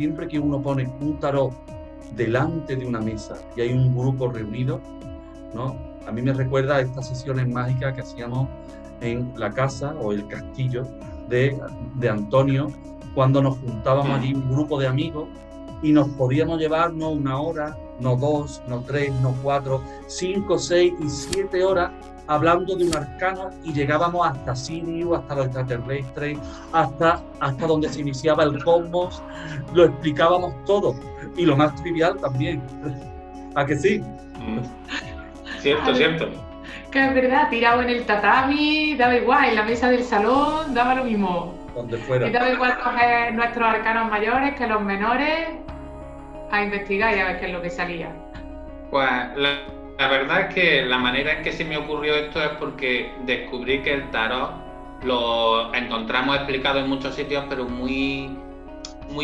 siempre que uno pone un tarot delante de una mesa y hay un grupo reunido, ¿no? A mí me recuerda a estas sesiones mágicas que hacíamos en la casa o el castillo de Antonio, cuando nos juntábamos allí un grupo de amigos y nos podíamos llevar no 1 hora, no 2, no 3, no 4, 5, 6 y 7 horas hablando de un arcano y llegábamos hasta Sirius, hasta los extraterrestres, hasta donde se iniciaba el cosmos, lo explicábamos todo y lo más trivial también. ¿A que sí? Cierto, cierto. Que es verdad, tirado en el tatami, daba igual, en la mesa del salón, daba lo mismo. Donde fuera. Y daba igual coger nuestros arcanos mayores que los menores a investigar y a ver qué es lo que salía. Pues la verdad es que la manera en que se me ocurrió esto es porque descubrí que el tarot lo encontramos explicado en muchos sitios, pero muy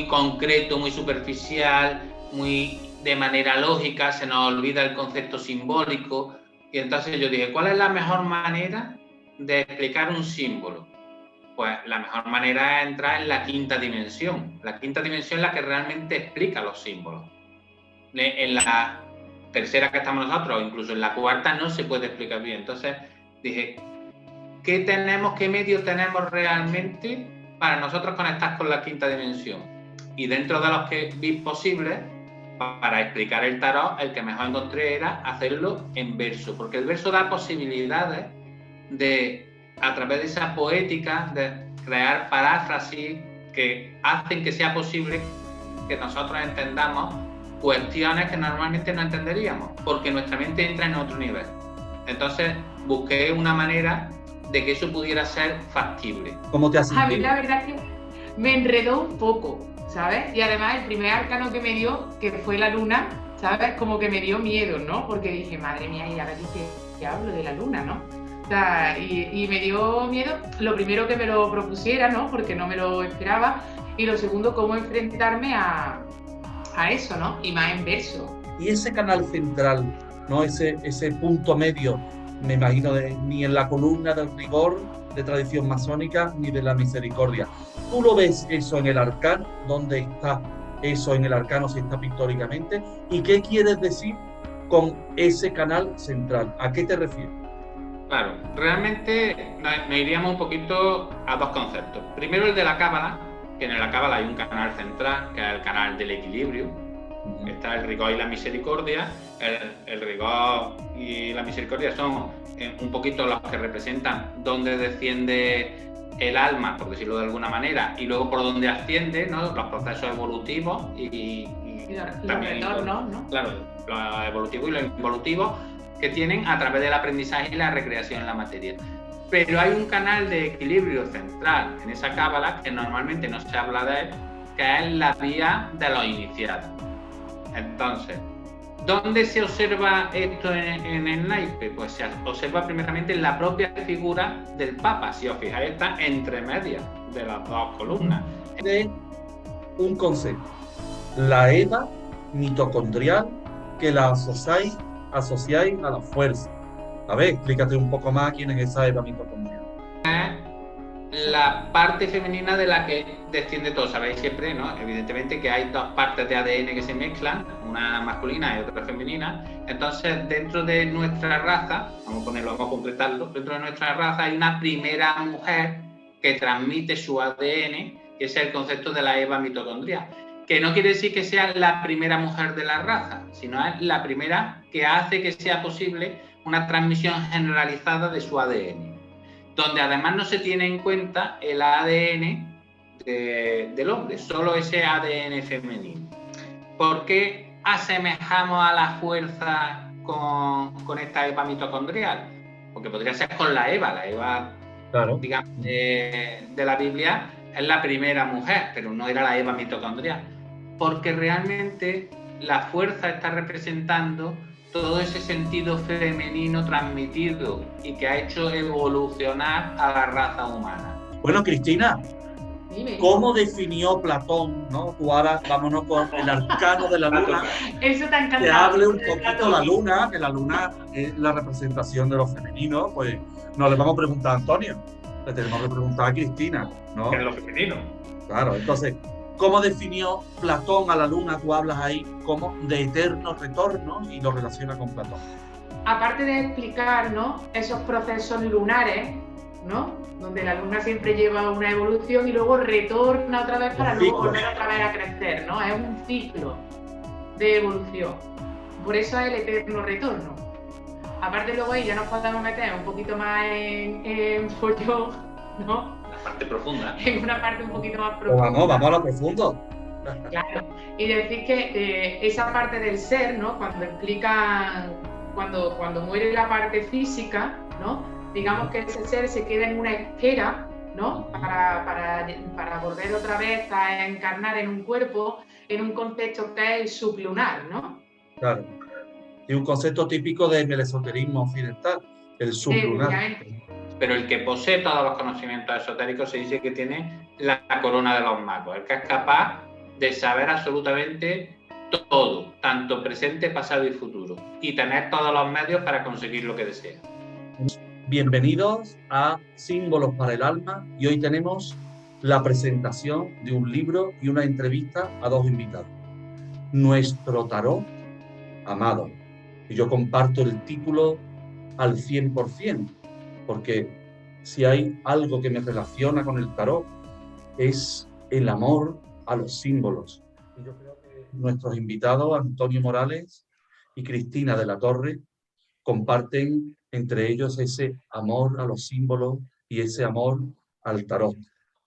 concreto, muy superficial, muy de manera lógica, se nos olvida el concepto simbólico. Y entonces yo dije, ¿cuál es la mejor manera de explicar un símbolo? Pues la mejor manera es entrar en la quinta dimensión. La quinta dimensión es la que realmente explica los símbolos. En la tercera que estamos nosotros, incluso en la cuarta, no se puede explicar bien. Entonces dije, ¿qué medios tenemos realmente para nosotros conectar con la quinta dimensión? Y dentro de los que vi posibles, para explicar el tarot, el que mejor encontré era hacerlo en verso, porque el verso da posibilidades de, a través de esa poética, de crear paráfrasis que hacen que sea posible que nosotros entendamos cuestiones que normalmente no entenderíamos, porque nuestra mente entra en otro nivel. Entonces busqué una manera de que eso pudiera ser factible. ¿Cómo te has sentido? A mí la verdad es que me enredó un poco, ¿sabes? Y además el primer arcano que me dio, que fue la luna, ¿sabes? Como que me dio miedo, ¿no? Porque dije, madre mía, y ahora que hablo de la luna, ¿no? O sea, y me dio miedo, lo primero que me lo propusiera, ¿no? Porque no me lo esperaba. Y lo segundo, cómo enfrentarme a eso, ¿no? Y más en verso. Y ese canal central, ¿no? Ese punto medio, me imagino, ni en la columna del rigor de tradición masónica, ni de la misericordia. ¿Tú lo ves eso en el arcano? ¿Dónde está eso en el arcano, si está pictóricamente? ¿Y qué quieres decir con ese canal central? ¿A qué te refieres? Claro, realmente nos iríamos un poquito a dos conceptos. Primero el de la cábala, que en la cábala hay un canal central, que es el canal del equilibrio. Está el rigor y la misericordia. El rigor y la misericordia son un poquito los que representan dónde desciende el alma, por decirlo de alguna manera, y luego por dónde asciende, ¿no? Los procesos evolutivos y también los retornos, ¿no? Claro, los evolutivos y los involutivos que tienen a través del aprendizaje y la recreación en la materia. Pero hay un canal de equilibrio central en esa cábala que normalmente no se habla de él, que es la vía de los iniciados. Entonces, ¿dónde se observa esto en el naipe? Pues se observa primeramente en la propia figura del Papa. Si os fijáis, está entre medias de las dos columnas. De un concepto, la Eva mitocondrial, que la asociáis a la fuerza. A ver, explícate un poco más quién es esa Eva mitocondrial. La parte femenina de la que desciende todo. Sabéis siempre, ¿no? Evidentemente que hay dos partes de ADN que se mezclan, una masculina y otra femenina. Entonces, dentro de nuestra raza, vamos a concretarlo, dentro de nuestra raza hay una primera mujer que transmite su ADN, que es el concepto de la Eva mitocondrial, que no quiere decir que sea la primera mujer de la raza, sino es la primera que hace que sea posible una transmisión generalizada de su ADN, donde además no se tiene en cuenta el ADN del hombre, solo ese ADN femenino. ¿Por qué asemejamos a la fuerza con esta Eva mitocondrial? Porque podría ser con la Eva, claro, digamos, de la Biblia es la primera mujer, pero no era la Eva mitocondrial, porque realmente la fuerza está representando todo ese sentido femenino transmitido y que ha hecho evolucionar a la raza humana. Bueno, Cristina, Dime. ¿cómo definió Platón, ¿no? Tú ahora vámonos con el arcano de la luna. Eso te ha encantado. Que hable un poquito la luna, que la luna es la representación de lo femenino. Pues no le vamos a preguntar a Antonio, le tenemos que preguntar a Cristina, ¿no? Que es lo femenino. Claro, entonces, ¿Cómo definió Platón a la luna? Tú hablas ahí como de eterno retorno y lo relaciona con Platón. Aparte de explicar, ¿no?, esos procesos lunares, ¿no?, donde la luna siempre lleva una evolución y luego retorna otra vez para luego volver otra vez a crecer, ¿no? Es un ciclo de evolución. Por eso es el eterno retorno. Aparte luego ahí ya nos podemos meter un poquito más en follón, ¿no? La parte profunda. En una parte un poquito más Pues profunda. vamos a lo profundo. Claro. Y decir que esa parte del ser, ¿no?, cuando explican, cuando muere la parte física, ¿no?, digamos que ese ser se queda en una esfera, ¿no?, para volver otra vez a encarnar en un cuerpo, en un concepto que es el sublunar, ¿no? Claro. Y un concepto típico del esoterismo occidental, el sublunar. Pero el que posee todos los conocimientos esotéricos se dice que tiene la corona de los magos, el que es capaz de saber absolutamente todo, tanto presente, pasado y futuro, y tener todos los medios para conseguir lo que desea. Bienvenidos a Símbolos para el Alma, y hoy tenemos la presentación de un libro y una entrevista a dos invitados. Nuestro tarot amado. Y yo comparto el título al 100%, porque si hay algo que me relaciona con el tarot es el amor a los símbolos. Y yo creo que nuestros invitados, Antonio Morales y Cristina de la Torre, comparten entre ellos ese amor a los símbolos y ese amor al tarot.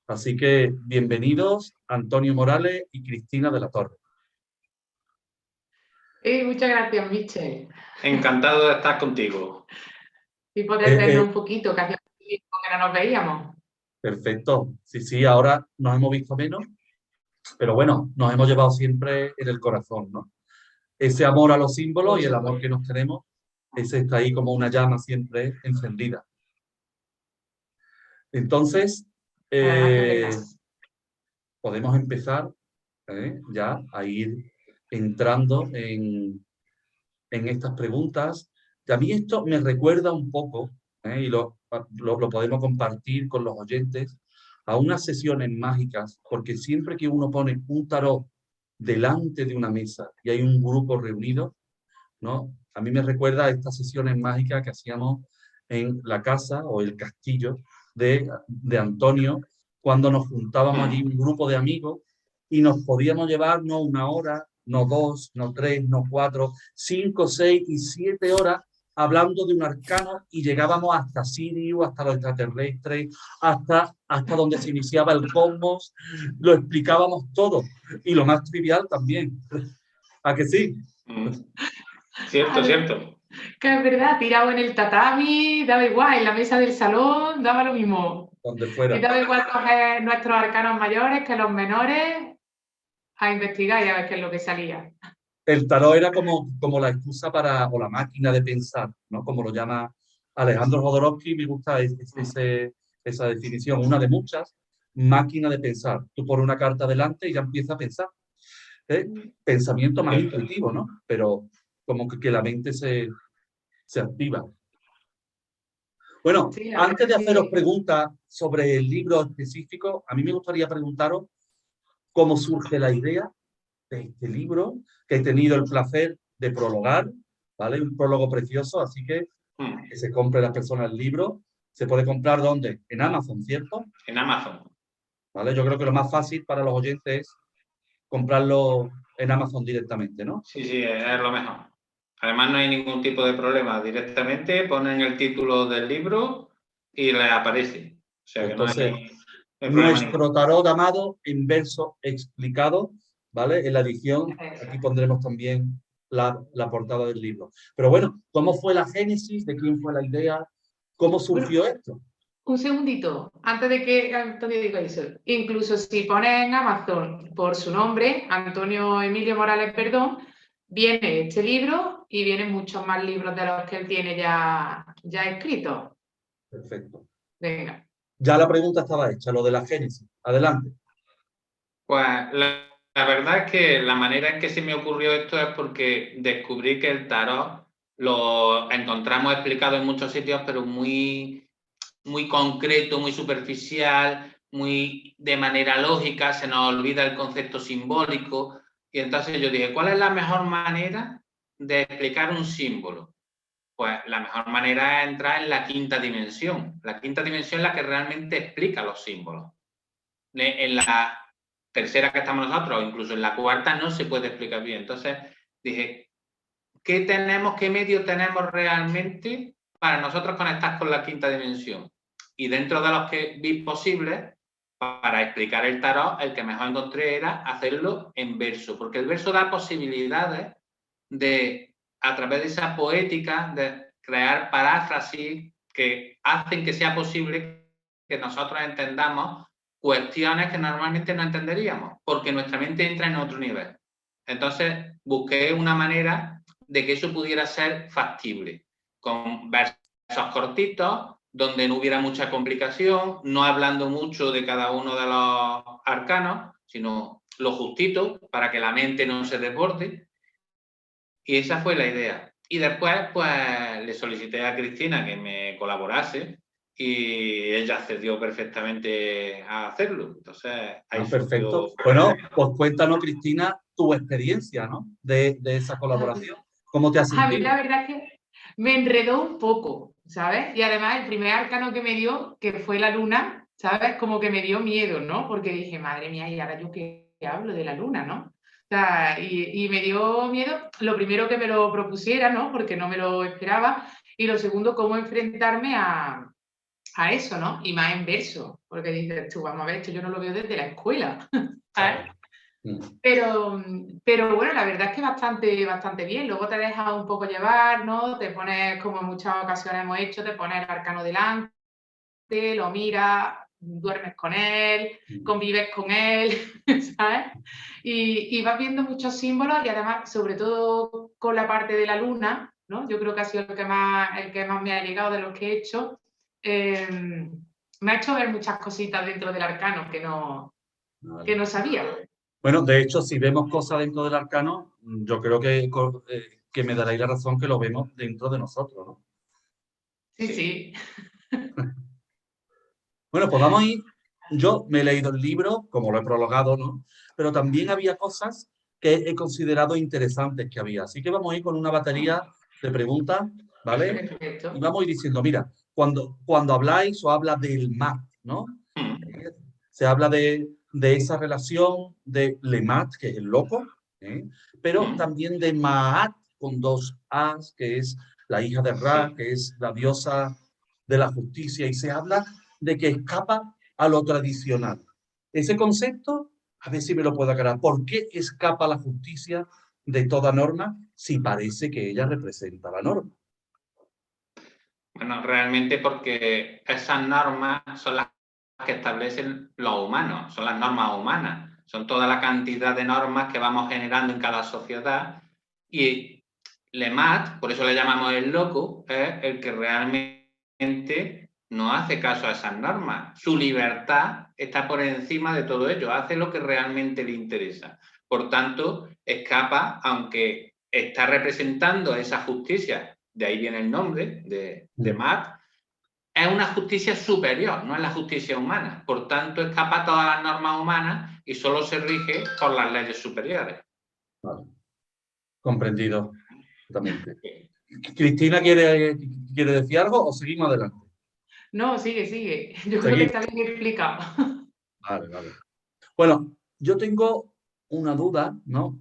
Así que bienvenidos Antonio Morales y Cristina de la Torre. Muchas gracias, Michel. Encantado de estar contigo. Y poder vernos un poquito, que hacía tiempo que no nos veíamos. Perfecto. Sí, ahora nos hemos visto menos, pero bueno, nos hemos llevado siempre en el corazón, ¿no? Ese amor a los símbolos y el amor que nos tenemos, ese está ahí como una llama siempre encendida. Entonces, podemos empezar ya a ir entrando en estas preguntas. Y a mí esto me recuerda un poco, y lo podemos compartir con los oyentes, a unas sesiones mágicas, porque siempre que uno pone un tarot delante de una mesa y hay un grupo reunido, ¿no?, a mí me recuerda a estas sesiones mágicas que hacíamos en la casa o el castillo de Antonio, cuando nos juntábamos allí un grupo de amigos y nos podíamos llevar no una hora, no 2, no 3, no 4, 5, 6 y 7 horas hablando de un arcano, y llegábamos hasta Sirius, hasta los extraterrestres, hasta donde se iniciaba el cosmos, lo explicábamos todo, y lo más trivial también. ¿A que sí? Cierto, cierto. Que es verdad, tirado en el tatami, daba igual, en la mesa del salón, daba lo mismo. Donde fuera. Y daba igual coger nuestros arcanos mayores que los menores, a investigar y a ver qué es lo que salía. El tarot era como la excusa o la máquina de pensar, ¿no? Como lo llama Alejandro Jodorowsky. Me gusta esa definición, una de muchas, máquina de pensar. Tú pones una carta delante y ya empieza a pensar. Pensamiento más intuitivo, ¿no? Pero como que la mente se activa. Bueno, sí, antes de haceros preguntas sobre el libro específico, a mí me gustaría preguntaros cómo surge la idea de este libro, que he tenido el placer de prologar, ¿vale? Un prólogo precioso, así que se compre las personas el libro. ¿Se puede comprar dónde? En Amazon, ¿cierto? En Amazon. ¿Vale? Yo creo que lo más fácil para los oyentes es comprarlo en Amazon directamente, ¿no? Sí, es lo mejor. Además no hay ningún tipo de problema. Directamente ponen el título del libro y les aparece. O sea que entonces, no hay nuestro tarot amado en verso explicado, ¿vale? En la edición, aquí pondremos también la portada del libro. Pero bueno, ¿cómo fue la génesis? ¿De quién fue la idea? ¿Cómo surgió esto? Un segundito, antes de que Antonio diga eso. Incluso si pones en Amazon por su nombre, Antonio Emilio Morales Perdón, viene este libro y vienen muchos más libros de los que él tiene ya escritos. Perfecto. Venga. Ya la pregunta estaba hecha, lo de la génesis. Adelante. Pues la verdad es que la manera en que se me ocurrió esto es porque descubrí que el tarot lo encontramos explicado en muchos sitios, pero muy concreto, muy superficial, muy de manera lógica, se nos olvida el concepto simbólico. Y entonces yo dije, ¿cuál es la mejor manera de explicar un símbolo? Pues la mejor manera es entrar en la quinta dimensión. La quinta dimensión es la que realmente explica los símbolos. En la tercera que estamos nosotros, o incluso en la cuarta, no se puede explicar bien. Entonces dije, ¿qué medio tenemos realmente para nosotros conectar con la quinta dimensión? Y dentro de los que vi posibles, para explicar el tarot, el que mejor encontré era hacerlo en verso, porque el verso da posibilidades de, a través de esa poética, de crear paráfrasis que hacen que sea posible que nosotros entendamos cuestiones que normalmente no entenderíamos, porque nuestra mente entra en otro nivel. Entonces, busqué una manera de que eso pudiera ser factible, con versos cortitos, donde no hubiera mucha complicación, no hablando mucho de cada uno de los arcanos, sino lo justito para que la mente no se desborde. Y esa fue la idea. Y después, pues, le solicité a Cristina que me colaborase y ella accedió perfectamente a hacerlo. Entonces, ahí perfecto. surgió... Bueno, pues cuéntanos, Cristina, tu experiencia, ¿no? De esa colaboración. ¿Cómo te has A mí sentido? la verdad es que me enredó un poco, ¿sabes? Y además el primer arcano que me dio, que fue la luna, ¿sabes? Como que me dio miedo, ¿no? Porque dije, madre mía, ¿y ahora yo qué hablo de la luna, no? O sea, y me dio miedo, lo primero que me lo propusiera, ¿no? Porque no me lo esperaba. Y lo segundo, cómo enfrentarme a eso, ¿no? Y más en verso, porque dices tú, vamos a ver, esto yo no lo veo desde la escuela, ¿sabes? Pero bueno, la verdad es que bastante bien. Luego te dejas un poco llevar, ¿no? Te pones, como en muchas ocasiones hemos hecho, te pones el arcano delante, lo miras, duermes con él, convives con él, ¿sabes? Y vas viendo muchos símbolos y además, sobre todo con la parte de la luna, ¿no? Yo creo que ha sido el que más me ha llegado de los que he hecho. Me ha hecho ver muchas cositas dentro del arcano que no sabía. Bueno, de hecho, si vemos cosas dentro del arcano, yo creo que me daréis la razón que lo vemos dentro de nosotros, ¿no? Sí. Bueno, pues vamos a ir. Yo me he leído el libro, como lo he prologado, ¿no? Pero también había cosas que he considerado interesantes que había. Así que vamos a ir con una batería de preguntas, ¿vale? Perfecto. Y vamos a ir diciendo, mira, cuando habláis o habla del mat, ¿no? Se habla de esa relación de Lemat, que es el loco, pero también de Maat, con dos As, que es la hija de Ra, que es la diosa de la justicia, y se habla de que escapa a lo tradicional. Ese concepto, a ver si me lo puedo aclarar. ¿Por qué escapa la justicia de toda norma si parece que ella representa la norma? Bueno, realmente porque esas normas son las que establecen los humanos, son las normas humanas, son toda la cantidad de normas que vamos generando en cada sociedad y Lemat, por eso le llamamos el loco, es el que realmente no hace caso a esas normas. Su libertad está por encima de todo ello, hace lo que realmente le interesa. Por tanto, escapa, aunque está representando esa justicia, de ahí viene el nombre de Mat, es una justicia superior, no es la justicia humana. Por tanto, escapa a todas las normas humanas y solo se rige por las leyes superiores. Vale. Comprendido totalmente. ¿Cristina quiere decir algo o seguimos adelante? No, sigue. Yo creo que está bien explicado. Vale. Bueno, yo tengo una duda, ¿no?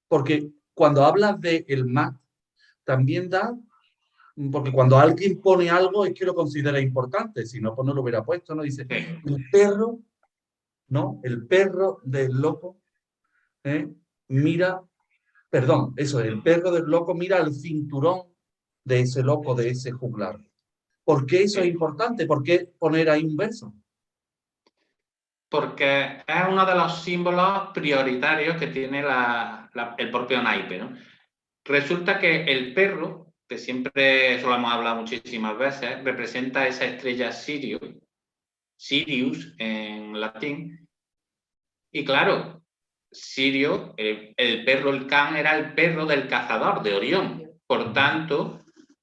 Porque cuando hablas de el mat, también da, porque cuando alguien pone algo es que lo considera importante, si no, pues no lo hubiera puesto, ¿no? Dice, el perro, ¿no? El perro del loco, mira, perdón, eso es, el perro del loco mira el cinturón de ese loco, de ese juglar. ¿Por qué eso es importante? ¿Por qué poner ahí un verso? Porque es uno de los símbolos prioritarios que tiene el propio naipe, ¿no? Resulta que el perro, que siempre, eso lo hemos hablado muchísimas veces, representa esa estrella Sirius en latín. Y claro, Sirio, el perro, el can, era el perro del cazador, de Orión. Por tanto,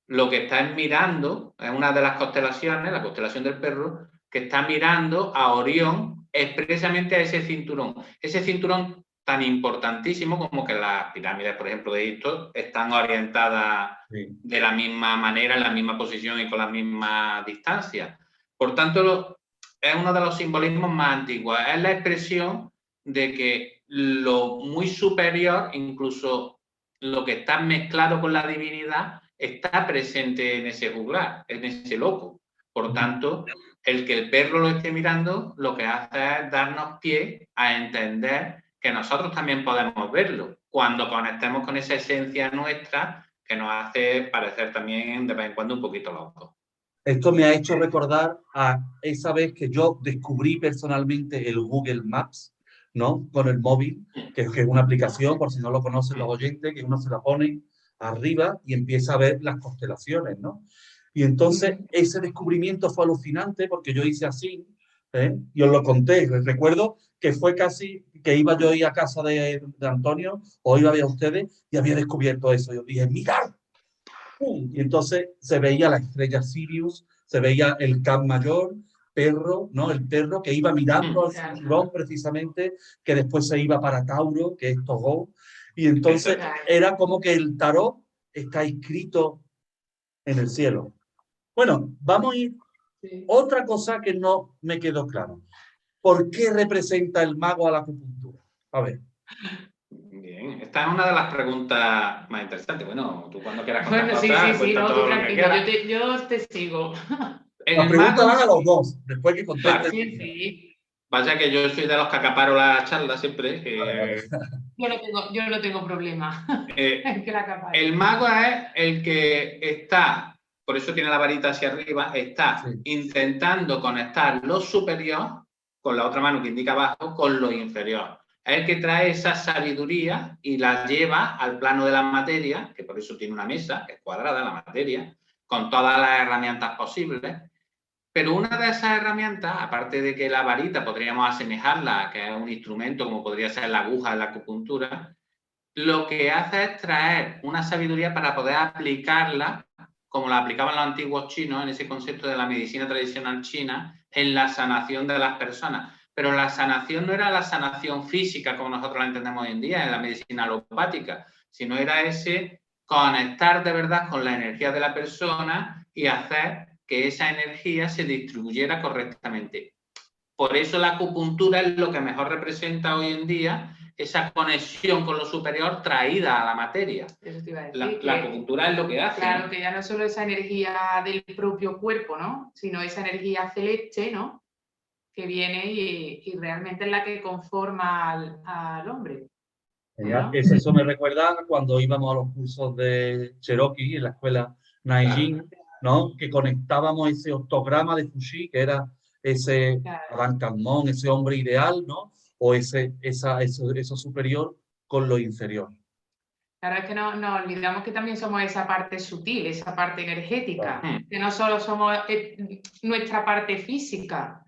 lo que están mirando es una de las constelaciones, la constelación del perro, que que está mirando a Orión, expresamente a ese cinturón tan importantísimo como que las pirámides, por ejemplo, de Egipto, están orientadas de la misma manera, en la misma posición y con la misma distancia. Por tanto, es uno de los simbolismos más antiguos. Es la expresión de que lo muy superior, incluso lo que está mezclado con la divinidad, está presente en ese juglar, en ese loco. Por tanto, el que el perro lo esté mirando, lo que hace es darnos pie a entender que nosotros también podemos verlo cuando conectemos con esa esencia nuestra que nos hace parecer también de vez en cuando un poquito locos. Esto me ha hecho recordar a esa vez que yo descubrí personalmente el Google Maps, ¿no? Con el móvil, que es una aplicación, por si no lo conocen los oyentes, que uno se la pone arriba y empieza a ver las constelaciones, ¿no? Y entonces ese descubrimiento fue alucinante porque yo hice así, y os lo conté. Recuerdo que fue casi que iba yo a ir a casa de Antonio o iba a ver a ustedes y había descubierto eso. Yo dije, mirad. Y entonces se veía la estrella Sirius, se veía el Cap Mayor, perro, ¿no? El perro que iba mirando al cinturón precisamente, que después se iba para Tauro, que es Togó. Y entonces era como que el tarot está escrito en el cielo. Bueno, vamos a ir. Otra cosa que no me quedó claro. ¿Por qué representa el mago a la acupuntura? A ver. Bien, esta es una de las preguntas más interesantes. Bueno, tú cuando quieras contar sí, no, tú tranquilo, yo te sigo. Las preguntas van a los dos, después que contesten. Sí. Vaya que yo soy de los que acaparo la charla siempre. Yo no tengo problema. El mago es el que está, por eso tiene la varita hacia arriba, está intentando conectar lo superior con la otra mano que indica abajo con lo inferior. Es el que trae esa sabiduría y la lleva al plano de la materia, que por eso tiene una mesa, que es cuadrada la materia, con todas las herramientas posibles. Pero una de esas herramientas, aparte de que la varita podríamos asemejarla, que es un instrumento como podría ser la aguja en la acupuntura, lo que hace es traer una sabiduría para poder aplicarla, como la aplicaban los antiguos chinos, en ese concepto de la medicina tradicional china, en la sanación de las personas. Pero la sanación no era la sanación física como nosotros la entendemos hoy en día en la medicina alopática, sino era ese conectar de verdad con la energía de la persona y hacer que esa energía se distribuyera correctamente. Por eso la acupuntura es lo que mejor representa hoy en día esa conexión con lo superior traída a la materia. Eso te iba a decir, la acupuntura es lo que hace. Claro, ¿no? Que ya no solo esa energía del propio cuerpo, ¿no? Sino esa energía celeste, ¿no? Que viene y realmente es la que conforma al hombre. ¿No? Eso me recuerda cuando íbamos a los cursos de Cherokee en la escuela Naijin, ¿no? Que conectábamos ese octograma de Fushi, que era ese Adán Kadmon, ese hombre ideal, ¿no? O eso superior con lo inferior. Claro, es que no olvidamos que también somos esa parte sutil, esa parte energética, que no solo somos nuestra parte física.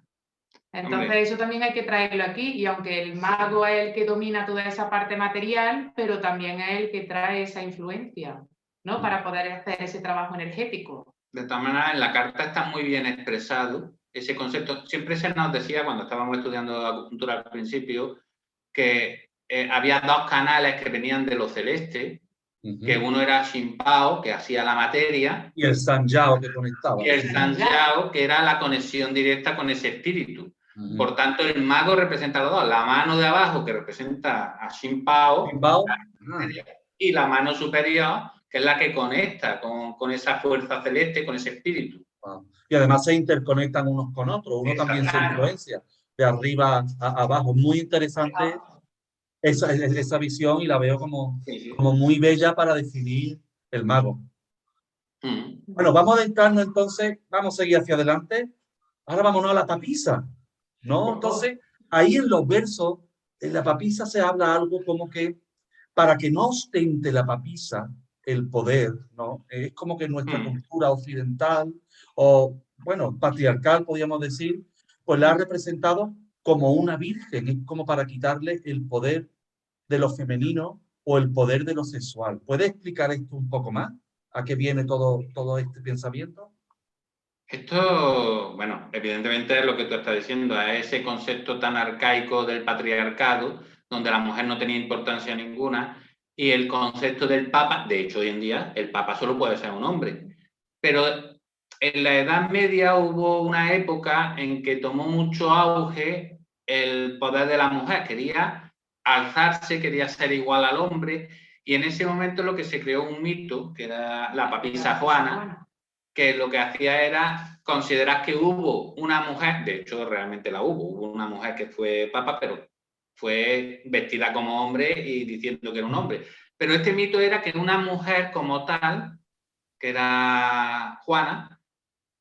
Entonces eso también hay que traerlo aquí, y aunque el mago es el que domina toda esa parte material, pero también es el que trae esa influencia, ¿no? Para poder hacer ese trabajo energético. De todas maneras, en la carta está muy bien expresado ese concepto. Siempre se nos decía, cuando estábamos estudiando acupuntura al principio, que había dos canales que venían de lo celeste, que uno era Shinpao, que hacía la materia, y el Sanjiao, que conectaba. Y el Sanjiao, que era la conexión directa con ese espíritu. Por tanto, el mago representa los dos. La mano de abajo, que representa a Shinpao, y la mano superior, que es la que conecta con esa fuerza celeste, con ese espíritu. Y además se interconectan unos con otros. Uno también se influencia de arriba a abajo. Muy interesante esa visión, y la veo como muy bella para definir el mago. Bueno, vamos a adentrarnos entonces, vamos a seguir hacia adelante. Ahora vámonos a la papisa, ¿no? Entonces, ahí en los versos, en la papisa se habla algo como que para que no ostente la papisa el poder, ¿no? Es como que nuestra cultura occidental, o bueno, patriarcal, podríamos decir, pues la ha representado como una virgen, es como para quitarle el poder de lo femenino o el poder de lo sexual. ¿Puede explicar esto un poco más? ¿A qué viene todo este pensamiento? Esto, bueno, evidentemente es lo que tú estás diciendo, es ese concepto tan arcaico del patriarcado, donde la mujer no tenía importancia ninguna, y el concepto del papa, de hecho hoy en día el papa solo puede ser un hombre, pero en la Edad Media hubo una época en que tomó mucho auge el poder de la mujer, quería alzarse, quería ser igual al hombre, y en ese momento lo que se creó un mito, que era la papisa Juana, que lo que hacía era considerar que hubo una mujer, de hecho realmente la hubo una mujer que fue papa, pero fue vestida como hombre y diciendo que era un hombre. Pero este mito era que una mujer como tal, que era Juana,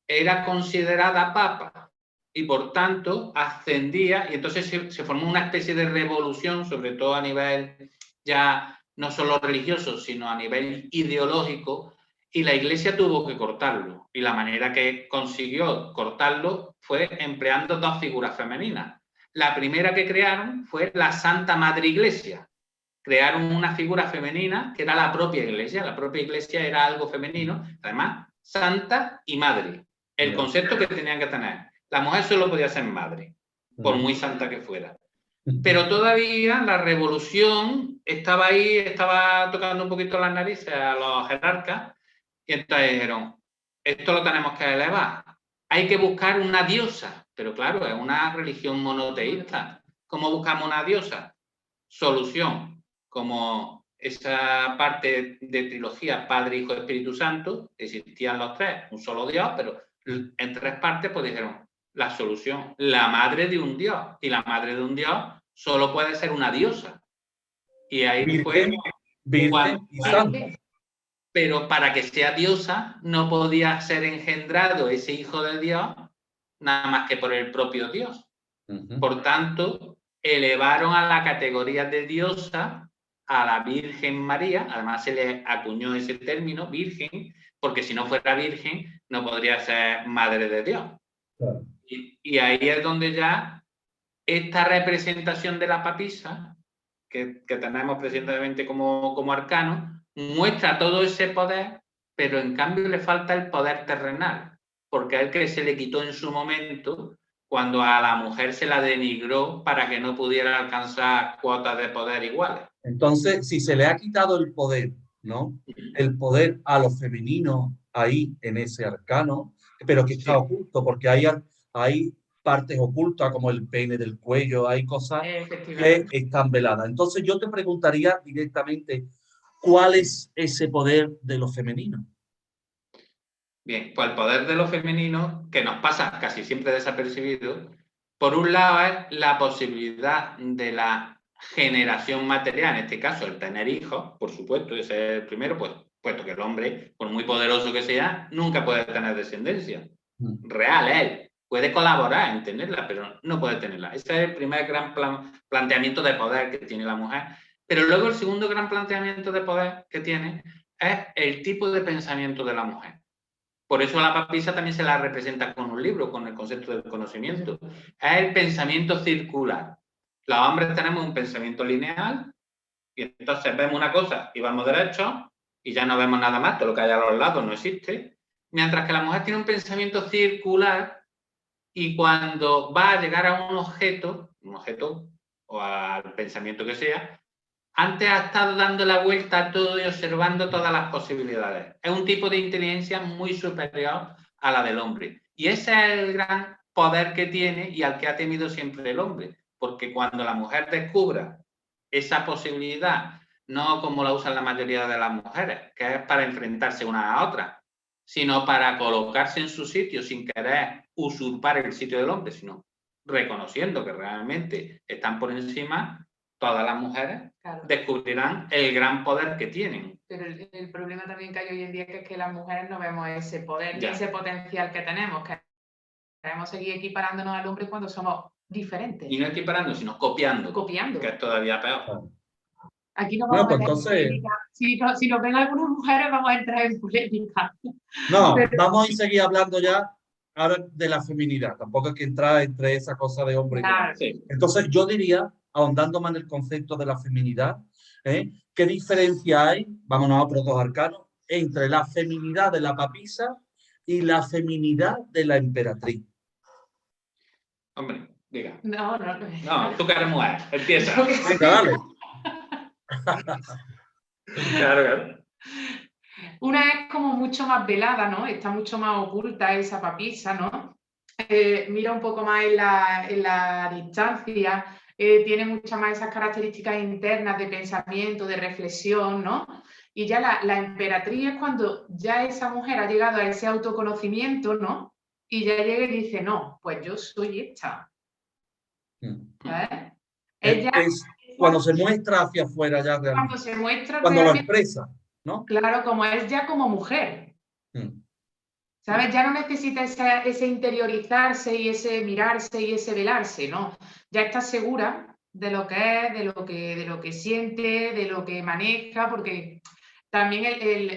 era considerada papa y por tanto ascendía, y entonces se formó una especie de revolución, sobre todo a nivel ya no solo religioso, sino a nivel ideológico, y la Iglesia tuvo que cortarlo. Y la manera que consiguió cortarlo fue empleando dos figuras femeninas. La primera que crearon fue la Santa Madre Iglesia. Crearon una figura femenina que era la propia Iglesia. La propia Iglesia era algo femenino, además, santa y madre. El concepto que tenían que tener. La mujer solo podía ser madre, por muy santa que fuera. Pero todavía la revolución estaba ahí, estaba tocando un poquito las narices a los jerarcas, y entonces dijeron, esto lo tenemos que elevar. Hay que buscar una diosa, pero claro, es una religión monoteísta. ¿Cómo buscamos una diosa? Solución, como esa parte de trilogía Padre, Hijo, Espíritu Santo, existían los tres, un solo Dios, pero en tres partes, pues dijeron, la solución, la madre de un Dios, y la madre de un Dios solo puede ser una diosa. Y ahí Virgen, Virgen y Santa. Pero para que sea diosa no podía ser engendrado ese hijo de Dios nada más que por el propio Dios. Por tanto, elevaron a la categoría de diosa a la Virgen María, además se le acuñó ese término, virgen, porque si no fuera virgen no podría ser madre de Dios. Claro. Y ahí es donde ya esta representación de la papisa, que tenemos precisamente como arcano, muestra todo ese poder, pero en cambio le falta el poder terrenal, porque a él que se le quitó en su momento cuando a la mujer se la denigró para que no pudiera alcanzar cuotas de poder iguales. Entonces, si se le ha quitado el poder, ¿no? El poder a lo femenino ahí en ese arcano, pero que está oculto, porque hay partes ocultas como el pene del cuello, hay cosas que están veladas. Entonces yo te preguntaría directamente, ¿cuál es ese poder de lo femenino? Bien, pues el poder de lo femenino, que nos pasa casi siempre desapercibido, por un lado es la posibilidad de la generación material, en este caso el tener hijos, por supuesto, ese es el primero, pues, puesto que el hombre, por muy poderoso que sea, nunca puede tener descendencia real, él puede colaborar en tenerla, pero no puede tenerla. Ese es el primer gran planteamiento de poder que tiene la mujer. Pero luego el segundo gran planteamiento de poder que tiene es el tipo de pensamiento de la mujer. Por eso a la papisa también se la representa con un libro, con el concepto del conocimiento. Es el pensamiento circular. Los hombres tenemos un pensamiento lineal y entonces vemos una cosa y vamos derechos y ya no vemos nada más, todo lo que hay a los lados no existe. Mientras que la mujer tiene un pensamiento circular y cuando va a llegar a un objeto o al pensamiento que sea, antes ha estado dando la vuelta a todo y observando todas las posibilidades. Es un tipo de inteligencia muy superior a la del hombre. Y ese es el gran poder que tiene y al que ha temido siempre el hombre. Porque cuando la mujer descubra esa posibilidad, no como la usan la mayoría de las mujeres, que es para enfrentarse una a otra, sino para colocarse en su sitio sin querer usurpar el sitio del hombre, sino reconociendo que realmente están por encima, todas las mujeres descubrirán el gran poder que tienen. Pero el problema también que hay hoy en día es que las mujeres no vemos ese poder, ese potencial que tenemos, que queremos seguir equiparándonos al hombre cuando somos diferentes. Y no equiparando, sino copiando. Copiando. Que es todavía peor. Aquí no vamos a meter en polémica. Si nos ven algunas mujeres vamos a entrar en polémica. No, vamos a seguir hablando ya ahora de la feminidad. Tampoco hay que entrar entre esa cosa de hombre. Claro. Sí. Entonces yo diría, ahondando más en el concepto de la feminidad, ¿qué diferencia hay, vámonos a otros dos arcanos, entre la feminidad de la papisa y la feminidad de la emperatriz. Hombre, diga. No, No, tú que eres mujer, empieza. Venga, dale. Claro, claro. Una es como mucho más velada, ¿no? Está mucho más oculta esa papisa, ¿no? Mira un poco más en la distancia, tiene muchas más esas características internas de pensamiento, de reflexión, ¿no? Y ya la emperatriz es cuando ya esa mujer ha llegado a ese autoconocimiento, ¿no? Y ya llega y dice, no, pues yo soy esta. ¿Sabes? Ella Es cuando se muestra hacia afuera ya realmente. Cuando se muestra Cuando lo realmente, expresa, ¿no? claro, como es ya como mujer. ¿Sabes? Ya no necesita ese interiorizarse y ese mirarse y ese velarse, ¿no? Ya está segura de lo que es, de lo que siente, de lo que maneja, porque también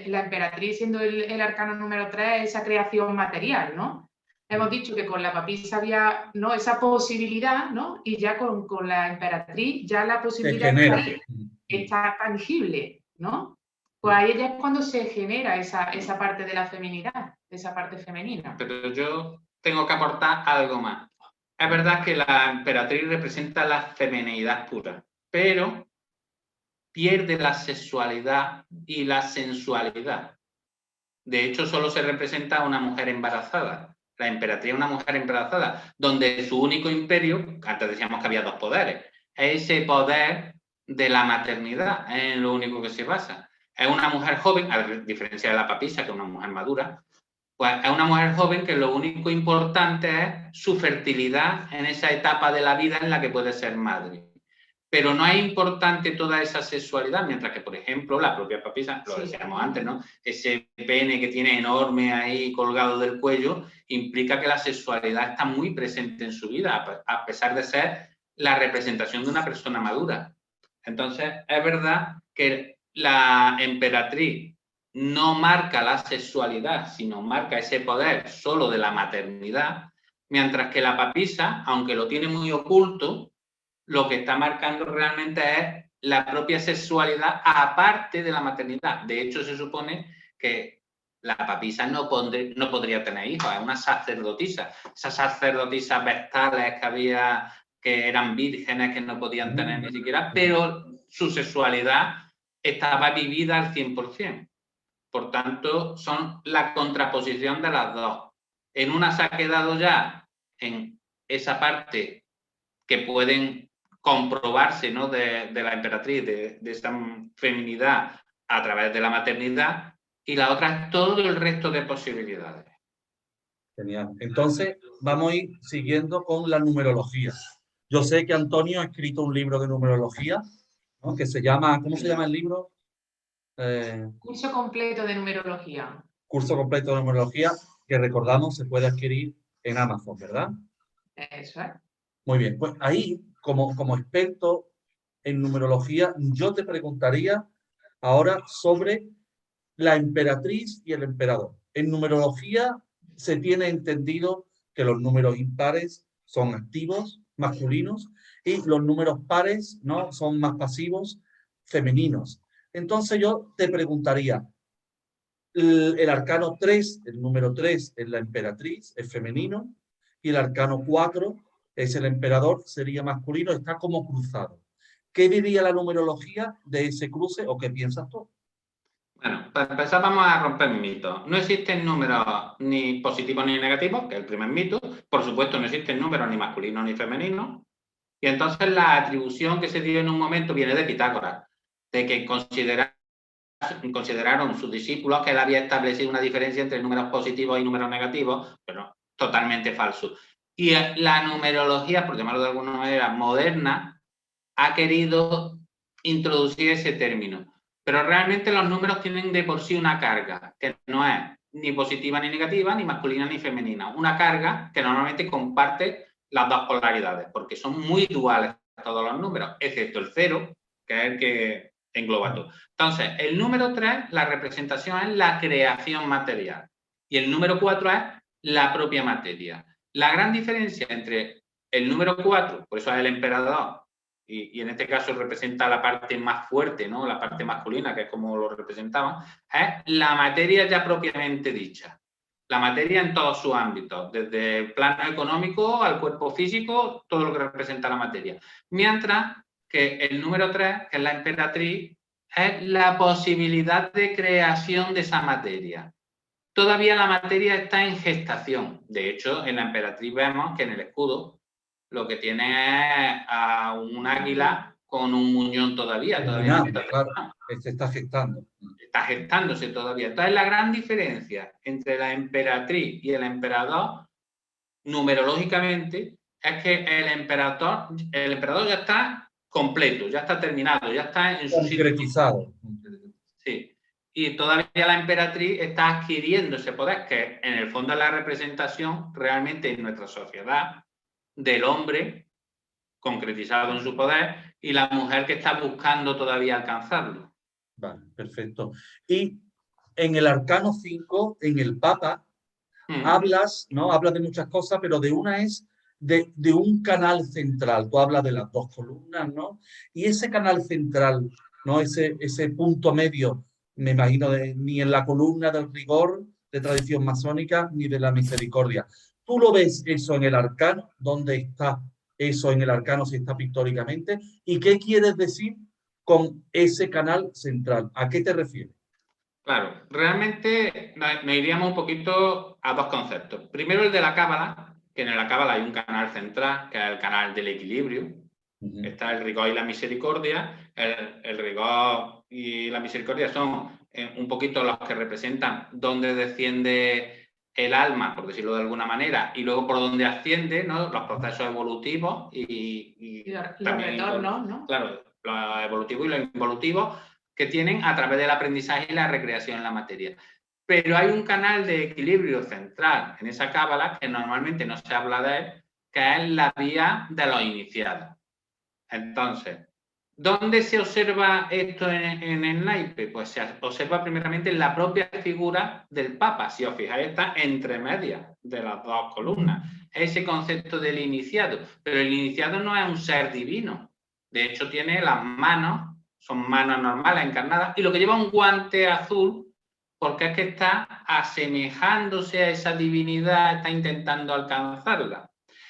la emperatriz, siendo el arcano número 3, esa creación material, ¿no? Hemos dicho que con la papisa había, ¿no?, esa posibilidad, ¿no? Y ya con la emperatriz ya la posibilidad está ahí, está tangible, ¿no? Pues ahí ya es cuando se genera esa parte de la feminidad, esa parte femenina. Pero yo tengo que aportar algo más. Es verdad que la emperatriz representa la feminidad pura, pero pierde la sexualidad y la sensualidad. De hecho, solo se representa a una mujer embarazada. La emperatriz es una mujer embarazada, donde su único imperio, antes decíamos que había dos poderes, es ese poder de la maternidad, es lo único que se basa. Es una mujer joven, a diferencia de la papisa, que es una mujer madura, pues es una mujer joven que lo único importante es su fertilidad en esa etapa de la vida en la que puede ser madre. Pero no es importante toda esa sexualidad, mientras que, por ejemplo, la propia papisa, lo decíamos antes, ¿no? Ese pene que tiene enorme ahí colgado del cuello, implica que la sexualidad está muy presente en su vida, a pesar de ser la representación de una persona madura. Entonces, es verdad que la emperatriz no marca la sexualidad, sino marca ese poder solo de la maternidad, mientras que la papisa, aunque lo tiene muy oculto, lo que está marcando realmente es la propia sexualidad aparte de la maternidad. De hecho, se supone que la papisa no podría tener hijos, es una sacerdotisa. Esas sacerdotisas vestales que había, que eran vírgenes, que no podían tener ni siquiera, pero su sexualidad estaba vivida al 100%. Por tanto, son la contraposición de las dos. En una se ha quedado ya en esa parte que pueden comprobarse, ¿no?, de la emperatriz, de esta feminidad a través de la maternidad, y la otra es todo el resto de posibilidades. Genial. Entonces, vamos a ir siguiendo con la numerología. Yo sé que Antonio ha escrito un libro de numerología, ¿no?, que se llama, ¿cómo se llama el libro? Curso completo de numerología. Curso completo de numerología, que recordamos se puede adquirir en Amazon, ¿verdad? Eso es. Muy bien, pues ahí, como experto en numerología, yo te preguntaría ahora sobre la emperatriz y el emperador. En numerología se tiene entendido que los números impares son activos, masculinos, y los números pares, ¿no?, son más pasivos, femeninos. Entonces yo te preguntaría, el arcano 3, el número 3 es la emperatriz, es femenino, y el arcano 4 es el emperador, sería masculino, está como cruzado. ¿Qué diría la numerología de ese cruce o qué piensas tú? Bueno, para empezar vamos a romper mitos. No existen números ni positivos ni negativos, que es el primer mito. Por supuesto, no existen números ni masculinos ni femeninos. Y entonces la atribución que se dio en un momento viene de Pitágoras, de que consideraron sus discípulos que él había establecido una diferencia entre números positivos y números negativos, pero totalmente falso. Y la numerología, por llamarlo de alguna manera, moderna, ha querido introducir ese término. Pero realmente los números tienen de por sí una carga, que no es ni positiva ni negativa, ni masculina ni femenina. Una carga que normalmente comparte las dos polaridades, porque son muy duales todos los números, excepto el 0, que es el que engloba todo. Entonces, el número 3, la representación es la creación material. Y el número 4 es la propia materia. La gran diferencia entre el número 4, por eso es el emperador, y en este caso representa la parte más fuerte, ¿no?, la parte masculina, que es como lo representaban, es la materia ya propiamente dicha. la materia en todos sus ámbitos, desde el plano económico al cuerpo físico, todo lo que representa la materia. Mientras que el número 3, que es la emperatriz, es la posibilidad de creación de esa materia. Todavía la materia está en gestación. De hecho, en la emperatriz vemos que en el escudo lo que tiene es a un águila con un muñón todavía. Todavía no está claro, se está gestando. Está gestándose todavía. Entonces, la gran diferencia entre la emperatriz y el emperador, numerológicamente, es que el emperador ya está completo, ya está terminado, ya está en su concretizado. Sí. Y todavía la emperatriz está adquiriendo ese poder, que en el fondo es la representación realmente en nuestra sociedad del hombre concretizado en su poder y la mujer que está buscando todavía alcanzarlo. Vale, perfecto. Y en el arcano 5, en el Papa, hablas, ¿no? Hablas de muchas cosas, pero de una es de un canal central. Tú hablas de las dos columnas, ¿no? Y ese canal central, ¿no? Ese punto medio, me imagino, ni en la columna del rigor de tradición masónica, ni de la misericordia. ¿Tú lo ves eso en el arcano? ¿Dónde está eso en el arcano, si está pictóricamente? ¿Y qué quieres decir con ese canal central? ¿A qué te refieres? Claro, realmente nos iríamos un poquito a dos conceptos. Primero el de la cábala, que en la cábala hay un canal central, que es el canal del equilibrio. Está el rigor y la misericordia. El rigor y la misericordia son un poquito los que representan dónde desciende el alma, por decirlo de alguna manera, y luego por dónde asciende, ¿no? Los procesos evolutivos y también los retornos, ¿no? Claro, lo evolutivo y lo involutivo que tienen a través del aprendizaje y la recreación en la materia. Pero hay un canal de equilibrio central en esa cábala que normalmente no se habla de él, que es la vía de los iniciados. Entonces, ¿dónde se observa esto en el naipe? Pues se observa primeramente en la propia figura del Papa. Si os fijáis, está entre medias de las dos columnas. Ese concepto del iniciado. Pero el iniciado no es un ser divino. De hecho, tiene las manos, son manos normales, encarnadas, y lo que lleva un guante azul, porque es que está asemejándose a esa divinidad, está intentando alcanzarla.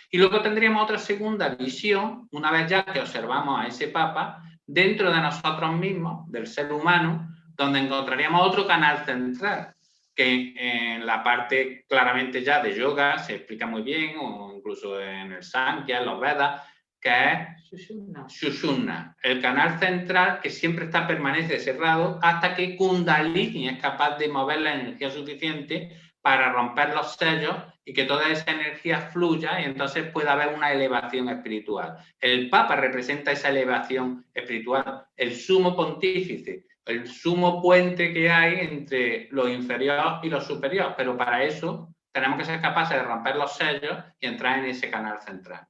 Y luego tendríamos otra segunda visión, una vez ya que observamos a ese Papa, dentro de nosotros mismos, del ser humano, donde encontraríamos otro canal central, que en la parte claramente ya de yoga se explica muy bien, o incluso en el Sankhya, en los Vedas, que es Sushumna, el canal central que siempre permanece cerrado hasta que Kundalini es capaz de mover la energía suficiente para romper los sellos y que toda esa energía fluya y entonces pueda haber una elevación espiritual. El Papa representa esa elevación espiritual, el sumo pontífice, el sumo puente que hay entre lo inferior y lo superior, pero para eso tenemos que ser capaces de romper los sellos y entrar en ese canal central.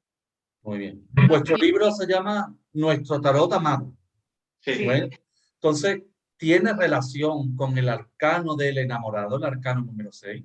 Muy bien. Vuestro libro se llama Nuestro Tarot Amado. Sí. ¿Bueno? Entonces, ¿tiene relación con el arcano del enamorado, el arcano número 6?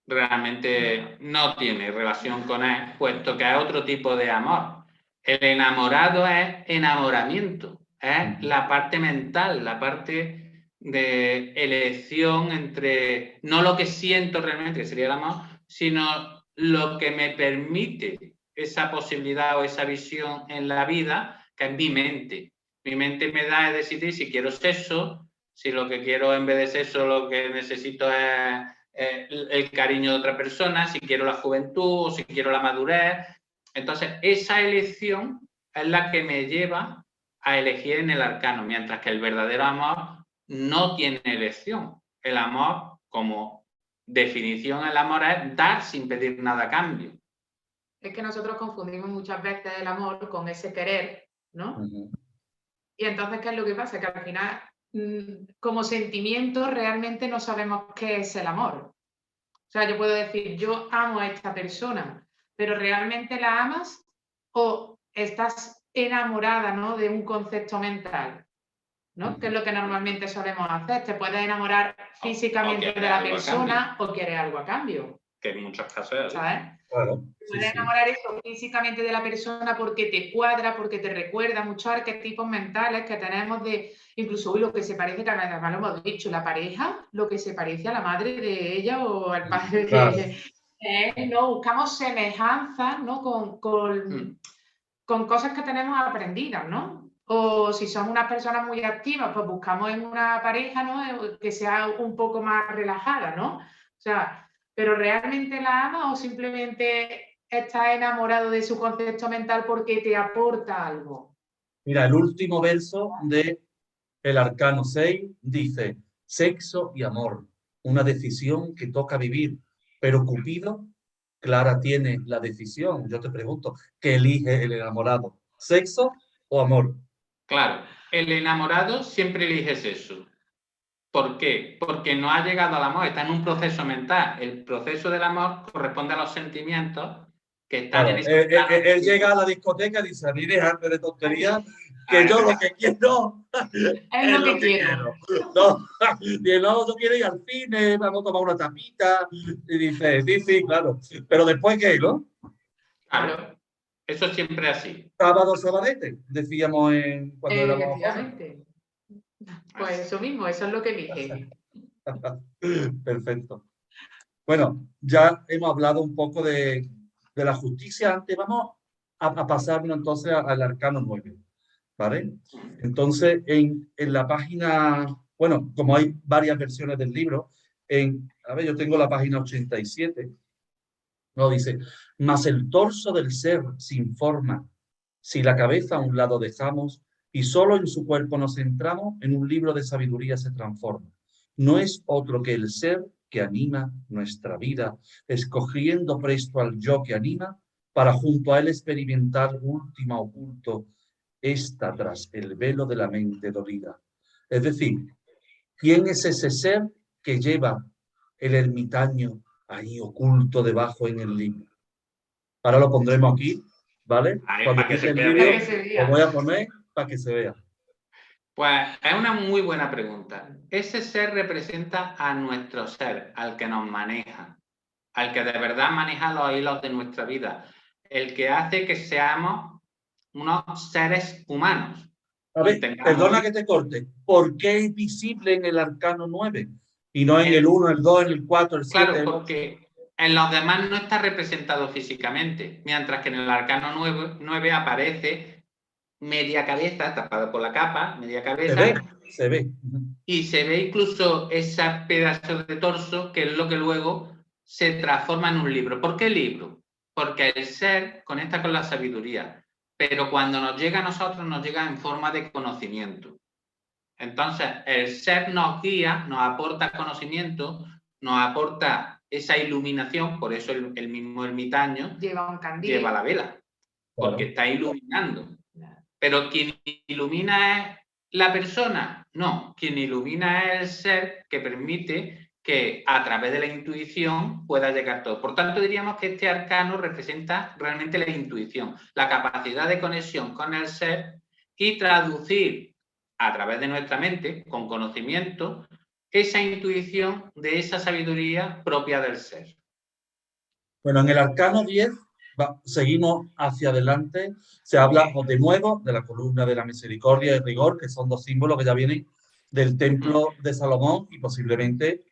Realmente no tiene relación con él, puesto que es otro tipo de amor. El enamorado es enamoramiento, es la parte mental, la parte de elección entre no lo que siento realmente, que sería el amor, sino lo que me permite esa posibilidad o esa visión en la vida, que es mi mente. Mi mente me da a decidir si quiero sexo, si lo que quiero en vez de sexo lo que necesito es el cariño de otra persona, si quiero la juventud o si quiero la madurez. Entonces, esa elección es la que me lleva a elegir en el arcano, mientras que el verdadero amor no tiene elección. El amor, como definición, el amor es dar sin pedir nada a cambio. Es que nosotros confundimos muchas veces el amor con ese querer, ¿no? Y entonces, ¿qué es lo que pasa? Que al final, como sentimiento, realmente no sabemos qué es el amor. O sea, yo puedo decir, yo amo a esta persona, pero ¿realmente la amas o estás enamorada, ¿no?, de un concepto mental? ¿No? Que es lo que normalmente solemos hacer. Te puedes enamorar físicamente de la persona o quieres algo a cambio. que en muchos casos es así. ¿Sabes? Claro. Te puedes enamorar eso físicamente de la persona porque te cuadra, porque te recuerda muchos arquetipos mentales que tenemos de, incluso lo que se parece, que además lo hemos dicho, la pareja, lo que se parece a la madre de ella o al padre Claro. de ella. ¿No? Buscamos semejanzas, ¿no? Con cosas que tenemos aprendidas, ¿no? O si somos unas personas muy activas, pues buscamos en una pareja, ¿no? Que sea un poco más relajada, ¿no? O sea, ¿pero realmente la amas o simplemente estás enamorado de su concepto mental porque te aporta algo? Mira, el último verso de el Arcano 6 dice, sexo y amor, una decisión que toca vivir, pero Cupido, Clara tiene la decisión. Yo te pregunto, ¿qué elige el enamorado? ¿Sexo o amor? Claro, el enamorado siempre elige eso. ¿Por qué? Porque no ha llegado al amor, está en un proceso mental. El proceso del amor corresponde a los sentimientos que están Claro, en ese plano. él llega a la discoteca y dice, a mí dejadme de tonterías, que yo lo que quiero Es lo que quiero. No, y no, yo quiero ir al cine, vamos a tomar una tapita. Y dice, sí, sí, claro. Pero después, ¿qué, no? Claro, eso es siempre así. Sábado, sabadete, decíamos cuando éramos jóvenes. Efectivamente. Pues eso mismo, eso es lo que elige. Perfecto. Bueno, ya hemos hablado un poco de la justicia. Antes vamos a pasarnos entonces al Arcano 9, ¿vale? Entonces, en la página, bueno, como hay varias versiones del libro, a ver, yo tengo la página 87, ¿no? Dice, mas el torso del ser sin forma, si la cabeza a un lado dejamos y solo en su cuerpo nos centramos, en un libro de sabiduría se transforma. No es otro que el ser que anima nuestra vida, escogiendo presto al yo que anima, para junto a él experimentar última oculto, esta tras el velo de la mente dolida. Es decir, ¿quién es ese ser que lleva el ermitaño ahí oculto debajo en el libro? Ahora lo pondremos aquí, ¿vale? Ahí, Cuando para que empiece se el vea vídeo, bien. lo voy a poner para que se vea. Pues es una muy buena pregunta. Ese ser representa a nuestro ser, al que nos maneja, al que de verdad maneja los hilos de nuestra vida, el que hace que seamos unos seres humanos. A ver, perdona que te corte. ¿Por qué es visible en el Arcano 9? Y no en el 1, el 2, el 4, el 7. Claro, porque en los demás no está representado físicamente, mientras que en el Arcano 9 aparece media cabeza, tapada por la capa, media cabeza. Se ve. Y se ve incluso ese pedazo de torso, que es lo que luego se transforma en un libro. ¿Por qué libro? Porque el ser conecta con la sabiduría, pero cuando nos llega a nosotros, nos llega en forma de conocimiento. Entonces, el ser nos guía, nos aporta conocimiento, nos aporta esa iluminación, por eso el mismo ermitaño lleva un candil, lleva la vela, porque está iluminando. Pero quien ilumina es la persona, no, quien ilumina es el ser que permite que a través de la intuición pueda llegar todo. Por tanto, diríamos que este arcano representa realmente la intuición, la capacidad de conexión con el ser y traducir a través de nuestra mente, con conocimiento, esa intuición de esa sabiduría propia del ser. Bueno, en el Arcano 10 seguimos hacia adelante. Se habla de nuevo de la columna de la misericordia y el rigor, que son dos símbolos que ya vienen del templo de Salomón y posiblemente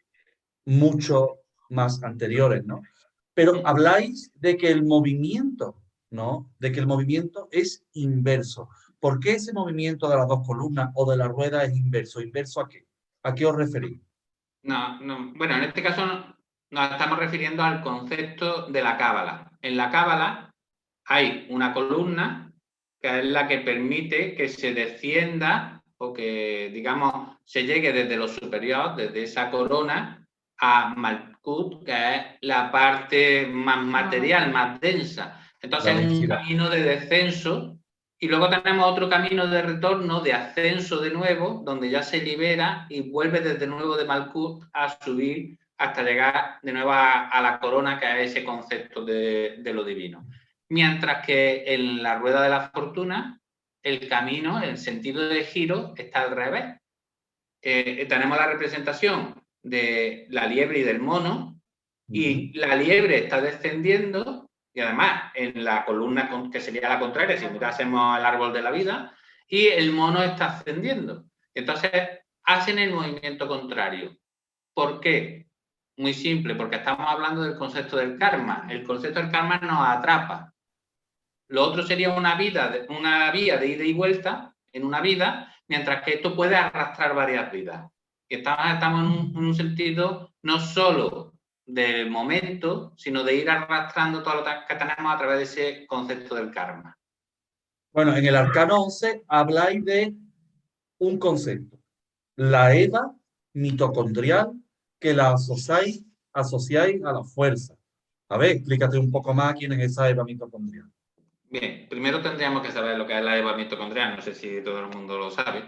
mucho más anteriores, ¿no? Pero habláis de que el movimiento, ¿no? De que el movimiento es inverso. ¿Por qué ese movimiento de las dos columnas o de la rueda es inverso? ¿Inverso a qué? ¿A qué os referís? No. Bueno, en este caso nos estamos refiriendo al concepto de la cábala. En la cábala hay una columna que es la que permite que se descienda o que, digamos, se llegue desde lo superior, desde esa corona, a Malkut, que es la parte más material, más densa. Entonces es un camino de descenso y luego tenemos otro camino de retorno, de ascenso de nuevo, donde ya se libera y vuelve desde nuevo de Malkut a subir hasta llegar de nuevo a la corona, que es ese concepto de lo divino. Mientras que en la rueda de la fortuna, el camino, el sentido de giro está al revés. Tenemos la representación de la liebre y del mono, Y la liebre está descendiendo, y además en la columna que sería la contraria, si mirásemos el árbol de la vida, y el mono está ascendiendo. Entonces hacen el movimiento contrario. ¿Por qué? Muy simple, porque estamos hablando del concepto del karma. El concepto del karma nos atrapa. Lo otro sería una vía de ida y vuelta en una vida, mientras que esto puede arrastrar varias vidas. Y estamos en un sentido no solo del momento, sino de ir arrastrando todo lo que tenemos a través de ese concepto del karma. Bueno, en el arcano 11 habláis de un concepto, la Eva mitocondrial, que la asociáis a la fuerza. A ver, explícate un poco más quién es esa Eva mitocondrial. Bien, primero tendríamos que saber lo que es la Eva mitocondrial, no sé si todo el mundo lo sabe,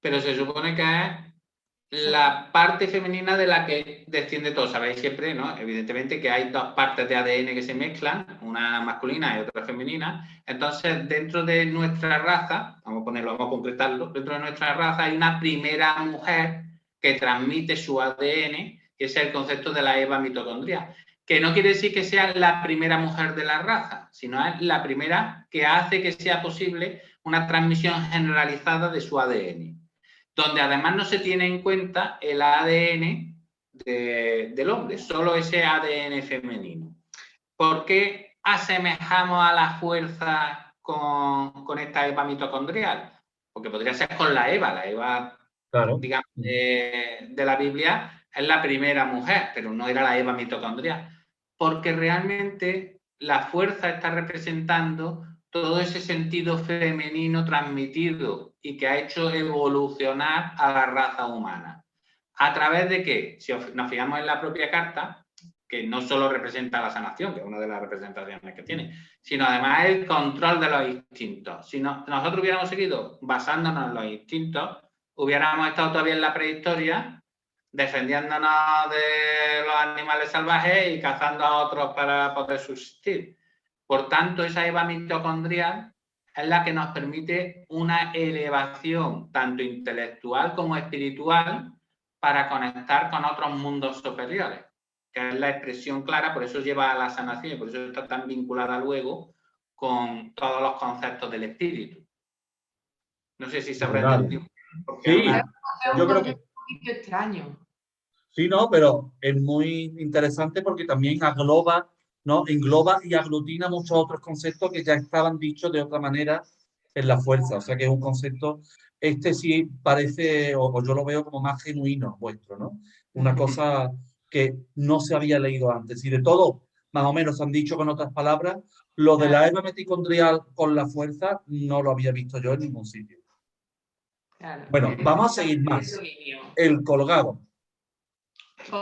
pero se supone que es la parte femenina de la que desciende todo. Sabéis siempre, ¿no? Evidentemente que hay dos partes de ADN que se mezclan, una masculina y otra femenina. Entonces, dentro de nuestra raza, vamos a concretarlo, dentro de nuestra raza hay una primera mujer que transmite su ADN, que es el concepto de la Eva mitocondrial. Que no quiere decir que sea la primera mujer de la raza, sino es la primera que hace que sea posible una transmisión generalizada de su ADN, donde además no se tiene en cuenta el ADN del hombre, solo ese ADN femenino. ¿Por qué asemejamos a la fuerza con esta Eva mitocondrial? Porque podría ser con la Eva, claro, digamos, de la Biblia es la primera mujer, pero no era la Eva mitocondrial. Porque realmente la fuerza está representando todo ese sentido femenino transmitido y que ha hecho evolucionar a la raza humana. ¿A través de qué? Si nos fijamos en la propia carta, que no solo representa la sanación, que es una de las representaciones que tiene, sino además el control de los instintos. Si nosotros hubiéramos seguido basándonos en los instintos, hubiéramos estado todavía en la prehistoria defendiéndonos de los animales salvajes y cazando a otros para poder subsistir. Por tanto, esa Eva mitocondrial es la que nos permite una elevación tanto intelectual como espiritual para conectar con otros mundos superiores, que es la expresión clara, por eso lleva a la sanación y por eso está tan vinculada luego con todos los conceptos del espíritu. No sé si se habrá entendido. Sí, yo creo que un poquito extraño. sí, no, pero es muy interesante porque también engloba, ¿no? Engloba y aglutina muchos otros conceptos que ya estaban dichos de otra manera en la fuerza. O sea que es un concepto, este sí parece, o yo lo veo como más genuino vuestro, ¿no? Una cosa que no se había leído antes. Y de todo, más o menos han dicho con otras palabras, lo de la Eva mitocondrial con la fuerza no lo había visto yo en ningún sitio. Claro. Bueno, vamos a seguir más. El colgado.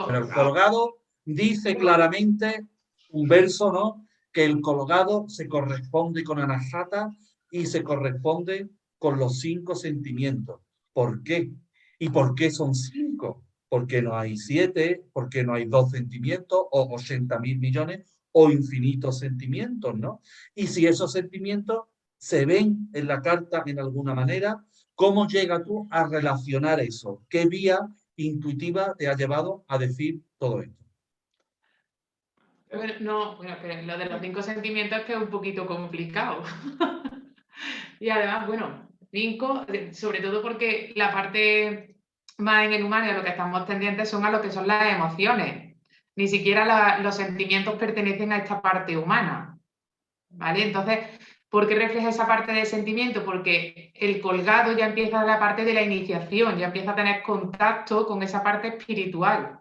Pero el colgado dice claramente un verso, ¿no? Que el colgado se corresponde con Anahata y se corresponde con los 5 sentimientos. ¿Por qué? ¿Y por qué son 5? ¿Por qué no hay 7? ¿Por qué no hay 2 sentimientos o 80.000 millones o infinitos sentimientos, ¿no? Y si esos sentimientos se ven en la carta en alguna manera, ¿cómo llegas tú a relacionar eso? ¿Qué vía intuitiva te ha llevado a decir todo esto? Bueno, pero lo de los 5 sentimientos es que es un poquito complicado. Y además, bueno, 5, sobre todo porque la parte más en el humano y a lo que estamos pendientes son a lo que son las emociones. Ni siquiera los sentimientos pertenecen a esta parte humana, ¿vale? Entonces, ¿por qué refleja esa parte de sentimiento? Porque el colgado ya empieza la parte de la iniciación, ya empieza a tener contacto con esa parte espiritual.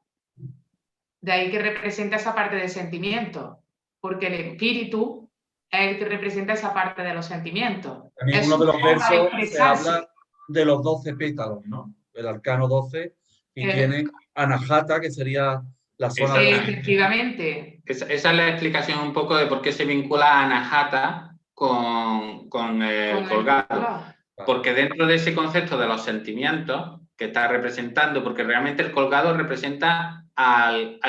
De ahí que representa esa parte de sentimiento, porque el espíritu es el que representa esa parte de los sentimientos. También Es uno de los versos se habla de los 12 pétalos, ¿no? El arcano 12, y tiene Anahata, que sería la zona de... Efectivamente. Esa es la explicación un poco de por qué se vincula a Anahata con el colgado. Porque dentro de ese concepto de los sentimientos que está representando, porque realmente el colgado representa al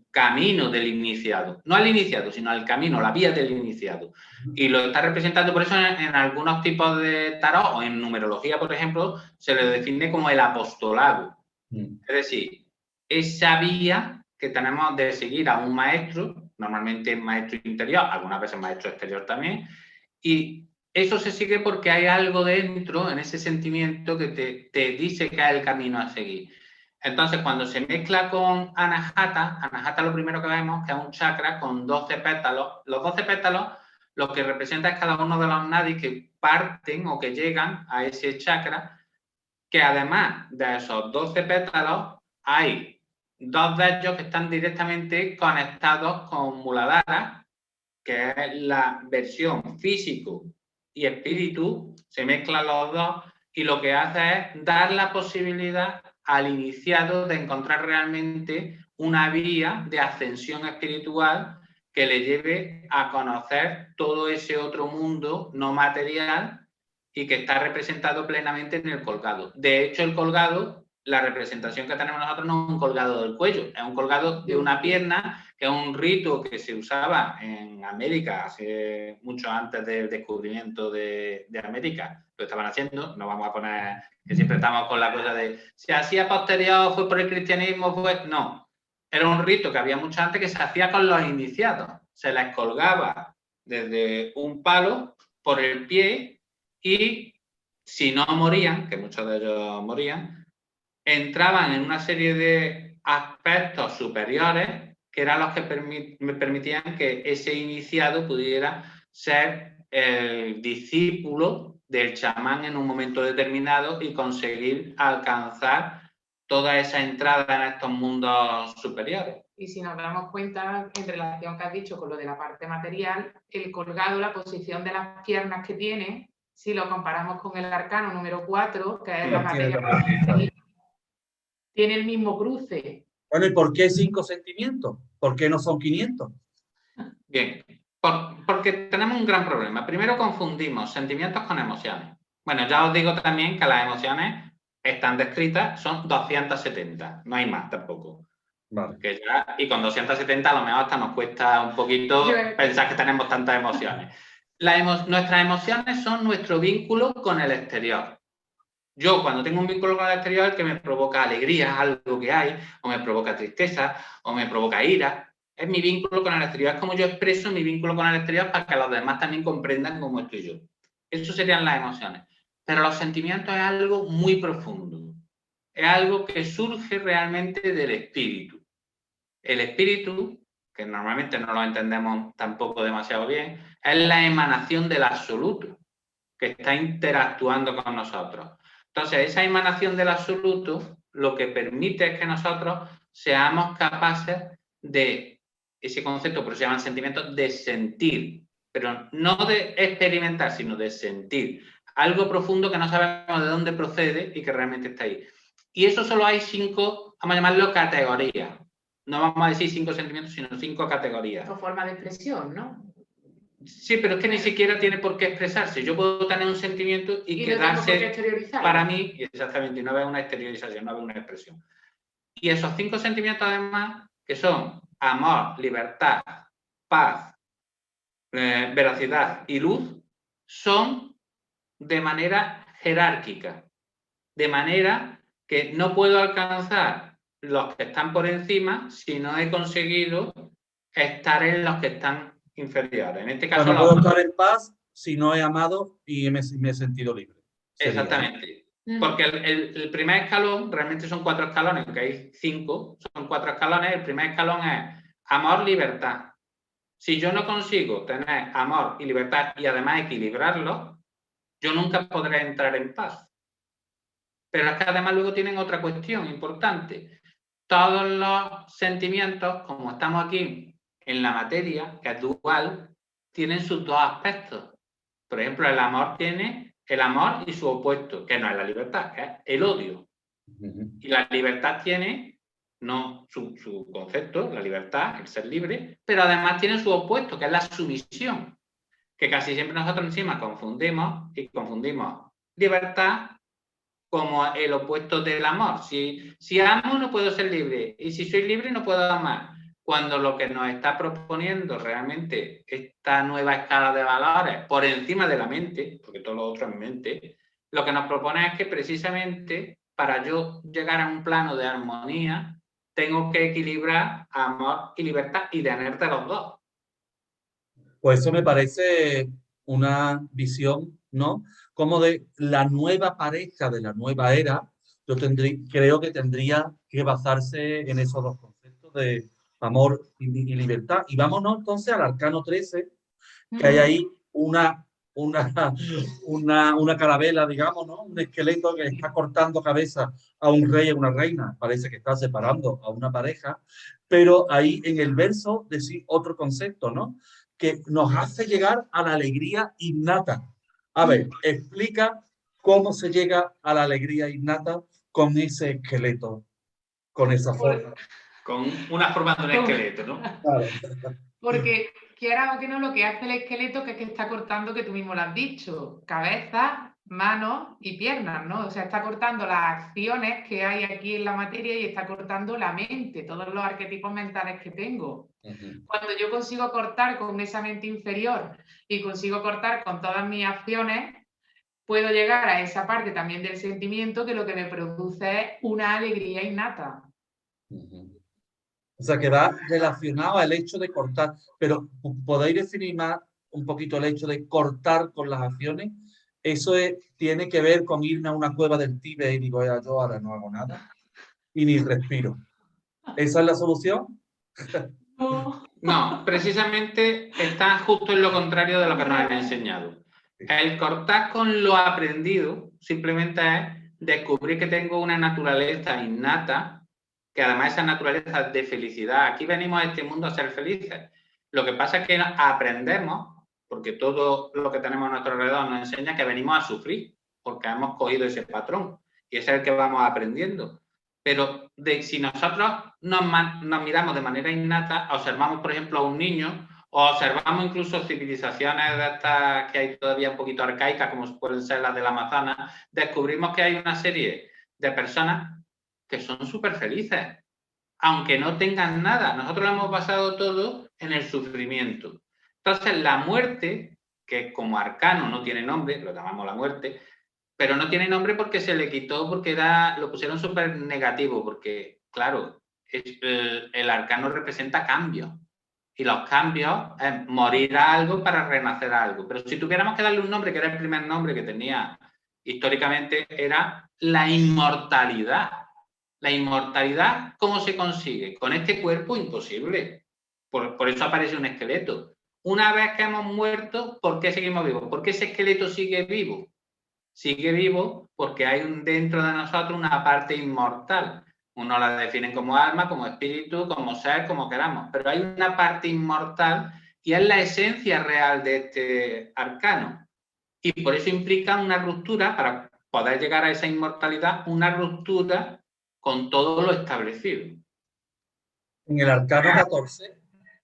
camino del iniciado. No al iniciado, sino al camino, la vía del iniciado. Y lo está representando, por eso en algunos tipos de tarot o en numerología, por ejemplo, se le define como el apostolado. Es decir, esa vía que tenemos de seguir a un maestro, normalmente maestro interior, algunas veces maestro exterior también, y eso se sigue porque hay algo dentro, en ese sentimiento, que te dice que es el camino a seguir. Entonces, cuando se mezcla con Anahata lo primero que vemos que es un chakra con 12 pétalos. Los 12 pétalos lo que representa es cada uno de los nadis que parten o que llegan a ese chakra, que además de esos 12 pétalos, hay 2 de ellos que están directamente conectados con Muladhara, que es la versión físico y espíritu, se mezclan los dos y lo que hace es dar la posibilidad al iniciado de encontrar realmente una vía de ascensión espiritual que le lleve a conocer todo ese otro mundo no material y que está representado plenamente en el colgado. De hecho, el colgado, la representación que tenemos nosotros no es un colgado del cuello, es un colgado de una pierna, que es un rito que se usaba en América hace mucho antes del descubrimiento de América. Lo estaban haciendo, no vamos a poner que siempre estamos con la cosa de si hacía posterior fue por el cristianismo, fue... No, era un rito que había mucho antes que se hacía con los iniciados. Se les colgaba desde un palo por el pie y si no morían, que muchos de ellos morían, entraban en una serie de aspectos superiores que eran los que permitían que ese iniciado pudiera ser el discípulo del chamán en un momento determinado y conseguir alcanzar toda esa entrada en estos mundos superiores. Y si nos damos cuenta, en relación que has dicho con lo de la parte material, el colgado, la posición de las piernas que tiene, si lo comparamos con el arcano número 4, que es la materia, tiene el mismo cruce. Bueno, ¿y por qué 5 sentimientos? ¿Por qué no son 500? Bien, porque tenemos un gran problema. Primero confundimos sentimientos con emociones. Bueno, ya os digo también que las emociones están descritas, son 270, no hay más tampoco. Vale. Y con 270 a lo mejor hasta nos cuesta un poquito pensar que tenemos tantas emociones. Nuestras emociones son nuestro vínculo con el exterior. Yo, cuando tengo un vínculo con el exterior, que me provoca alegría, algo que hay, o me provoca tristeza, o me provoca ira, es mi vínculo con el exterior. Es como yo expreso mi vínculo con el exterior para que los demás también comprendan cómo estoy yo. Eso serían las emociones. Pero los sentimientos es algo muy profundo. Es algo que surge realmente del espíritu. El espíritu, que normalmente no lo entendemos tampoco demasiado bien, es la emanación del absoluto, que está interactuando con nosotros. Entonces, esa emanación del absoluto lo que permite es que nosotros seamos capaces de, ese concepto, por eso se llaman sentimientos, de sentir, pero no de experimentar, sino de sentir. Algo profundo que no sabemos de dónde procede y que realmente está ahí. Y eso solo hay 5, vamos a llamarlo categorías. No vamos a decir 5 sentimientos, sino 5 categorías. O forma de expresión, ¿no? Sí, pero es que ni siquiera tiene por qué expresarse. Yo puedo tener un sentimiento y quedarse para mí, exactamente, y no haber una exteriorización, no haber una expresión. Y esos 5 sentimientos, además, que son amor, libertad, paz, veracidad y luz, son de manera jerárquica. De manera que no puedo alcanzar los que están por encima si no he conseguido estar en los que están inferiores. En este caso, no puedo estar en paz si no he amado y me he sentido libre. Sería. Exactamente. Porque el primer escalón, realmente son 4 escalones, aunque hay 5, son 4 escalones. El primer escalón es amor, libertad. Si yo no consigo tener amor y libertad y además equilibrarlo, yo nunca podré entrar en paz. Pero es que además luego tienen otra cuestión importante. Todos los sentimientos, como estamos aquí en la materia, que es dual, tienen sus 2 aspectos. Por ejemplo, el amor tiene el amor y su opuesto, que no es la libertad, que es el odio. Y la libertad tiene no su concepto, la libertad, el ser libre, pero además tiene su opuesto, que es la sumisión, que casi siempre nosotros encima confundimos libertad como el opuesto del amor. Si amo no puedo ser libre, y si soy libre no puedo amar. Cuando lo que nos está proponiendo realmente esta nueva escala de valores por encima de la mente, porque todo lo otro es mente, lo que nos propone es que precisamente para yo llegar a un plano de armonía tengo que equilibrar amor y libertad y tenerte los dos. Pues eso me parece una visión, ¿no? Como de la nueva pareja de la nueva era, creo que tendría que basarse en esos dos conceptos de amor y libertad. Y vámonos entonces al arcano 13, que hay ahí una, una carabela, digamos, ¿no? Un esqueleto que está cortando cabeza a un rey y a una reina. Parece que está separando a una pareja, pero ahí en el verso decir otro concepto, ¿no? Que nos hace llegar a la alegría innata. A ver, explica cómo se llega a la alegría innata con ese esqueleto, con esa forma. Con una forma de un esqueleto, ¿no? Claro. Porque quiera o que no, lo que hace el esqueleto que es que está cortando, que tú mismo lo has dicho, cabeza, manos y piernas, ¿no? O sea, está cortando las acciones que hay aquí en la materia y está cortando la mente, todos los arquetipos mentales que tengo. Cuando yo consigo cortar con esa mente inferior y consigo cortar con todas mis acciones, puedo llegar a esa parte también del sentimiento que lo que me produce es una alegría innata. O sea, que va relacionado al hecho de cortar. Pero ¿podéis definir más un poquito el hecho de cortar con las acciones? Eso tiene que ver con irme a una cueva del Tíbet y digo, "Ya, yo ahora no hago nada y ni respiro". ¿Esa es la solución? No, precisamente está justo en lo contrario de lo que nos han enseñado. El cortar con lo aprendido simplemente es descubrir que tengo una naturaleza innata, que además esa naturaleza de felicidad. Aquí venimos a este mundo a ser felices. Lo que pasa es que aprendemos, porque todo lo que tenemos a nuestro alrededor nos enseña que venimos a sufrir, porque hemos cogido ese patrón y ese es el que vamos aprendiendo. Pero si nosotros nos miramos de manera innata, observamos, por ejemplo, a un niño, o observamos incluso civilizaciones de estas que hay todavía un poquito arcaicas, como pueden ser las del Amazonas, descubrimos que hay una serie de personas que son súper felices, aunque no tengan nada. Nosotros lo hemos basado todo en el sufrimiento. Entonces, la muerte, que como arcano no tiene nombre, lo llamamos la muerte, pero no tiene nombre porque se le quitó, porque lo pusieron súper negativo, porque, claro, el arcano representa cambios. Y los cambios es morir a algo para renacer a algo. Pero si tuviéramos que darle un nombre, que era el primer nombre que tenía históricamente, era la inmortalidad. La inmortalidad, ¿cómo se consigue? Con este cuerpo imposible. Por eso aparece un esqueleto. Una vez que hemos muerto, ¿por qué seguimos vivos? ¿Por qué ese esqueleto sigue vivo? Sigue vivo porque hay dentro de nosotros una parte inmortal. Uno la definen como alma, como espíritu, como ser, como queramos, pero hay una parte inmortal y es la esencia real de este arcano. Y por eso implica una ruptura, para poder llegar a esa inmortalidad, una ruptura con todo lo establecido. En el arcano 14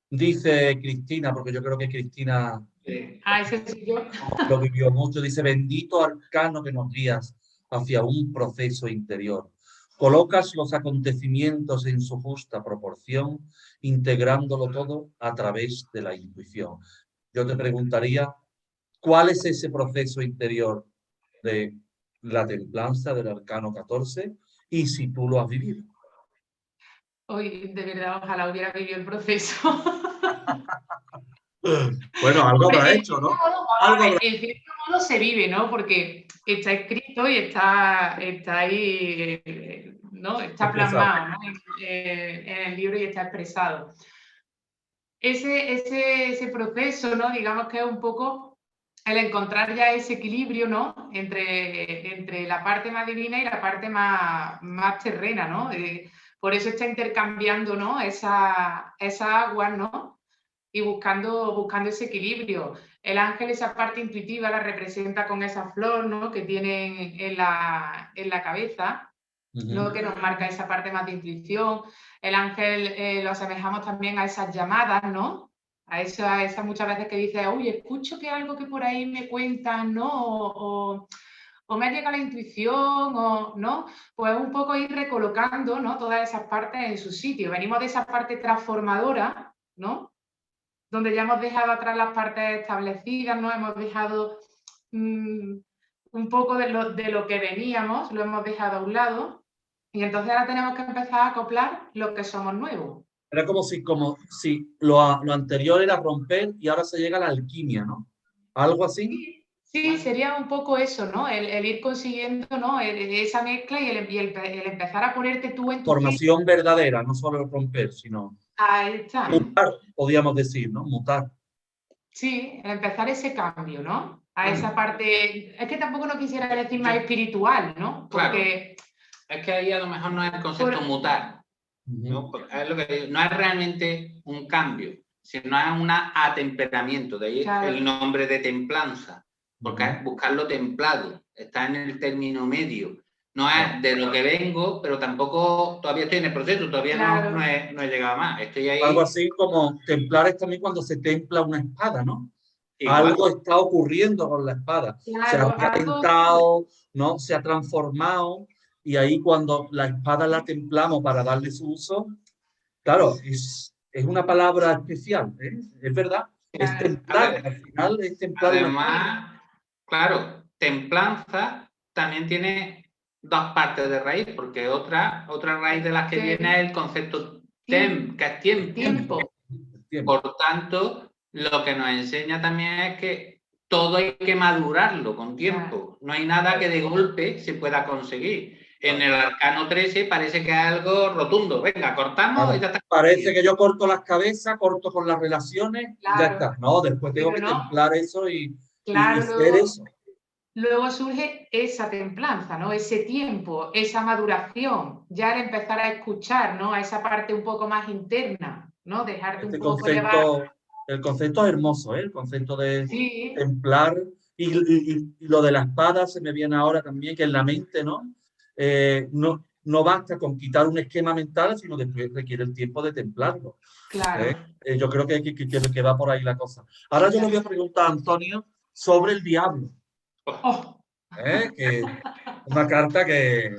dice Cristina, porque yo creo que Cristina Ese soy yo. lo vivió mucho, dice: bendito arcano que nos guías hacia un proceso interior. Colocas los acontecimientos en su justa proporción, integrándolo todo a través de la intuición. Yo te preguntaría, ¿cuál es ese proceso interior de la templanza del arcano 14? Y si tú lo has vivido. Hoy, de verdad, ojalá hubiera vivido el proceso. Bueno, algo habrá hecho, ¿no? En cierto modo se vive, ¿no? Porque está escrito y está ahí, ¿no? Está plasmado, ¿no? En el libro y está expresado. Ese proceso, ¿no? Digamos que es un poco el encontrar ya ese equilibrio, ¿no? Entre la parte más divina y la parte más terrena, ¿no? Por eso está intercambiando, ¿no? Esa agua, ¿no? Y buscando ese equilibrio. El ángel, esa parte intuitiva, la representa con esa flor, ¿no? Que tienen en la cabeza, ¿no? Que nos marca esa parte más de intuición. El ángel lo asemejamos también a esas llamadas, ¿no? A esa muchas veces que dice, uy, escucho que algo que por ahí me cuentan, ¿no? O me ha llegado la intuición, o no, pues un poco ir recolocando, ¿no? Todas esas partes en su sitio. Venimos de esa parte transformadora, ¿no? Donde ya hemos dejado atrás las partes establecidas, ¿no? Hemos dejado un poco de lo que veníamos, lo hemos dejado a un lado. Y entonces ahora tenemos que empezar a acoplar lo que somos nuevos. Era como si lo anterior era romper y ahora se llega a la alquimia, ¿no? Algo así. Sí, sería un poco eso, ¿no? El ir consiguiendo, ¿no? Esa mezcla y el empezar a ponerte tú en tu sitio. Formación verdadera, no solo el romper, sino Ahí está. mutar, podríamos decir, ¿no? Mutar. Sí, el empezar ese cambio, ¿no? A esa parte, es que tampoco no quisiera decir más espiritual, ¿no? Porque claro. Es que ahí a lo mejor no es el concepto mutar, ¿no? Es lo que digo, no es realmente un cambio, sino es un atemperamiento, de ahí claro. El nombre de templanza, porque es buscar lo templado, está en el término medio. No es de lo que vengo, pero tampoco todavía estoy en el proceso, todavía claro. no he llegado más. Estoy ahí. Algo así como templar es también cuando se templa una espada, ¿no? Igual. Algo está ocurriendo con la espada. Claro, se ha calentado, ¿no? Se ha transformado, y ahí cuando la espada la templamos para darle su uso, claro, es una palabra especial, ¿eh? Es verdad. Claro. Es templar, al final es templar. Además, claro, templanza también tiene dos partes de raíz, porque otra raíz de las que viene es el concepto tem, que es tiempo. Por tanto, lo que nos enseña también es que todo hay que madurarlo con tiempo. No hay nada que de golpe se pueda conseguir. En el arcano 13 parece que es algo rotundo. Venga, cortamos y ya está. Parece que yo corto las cabezas, corto con las relaciones, claro. Ya está. No, después tengo que templar eso y ser eso. Luego surge esa templanza, ¿no? Ese tiempo, esa maduración, ya el empezar a escuchar, ¿no? A esa parte un poco más interna, ¿no? Dejarte un poco llevar. El concepto es hermoso, ¿eh? El concepto de templar. Y lo de la espada se me viene ahora también, que en la mente, ¿no? No basta con quitar un esquema mental, sino después requiere el tiempo de templarlo. Claro. Yo creo que va por ahí la cosa. Ahora yo le voy a preguntar a Antonio sobre el diablo. Que una carta que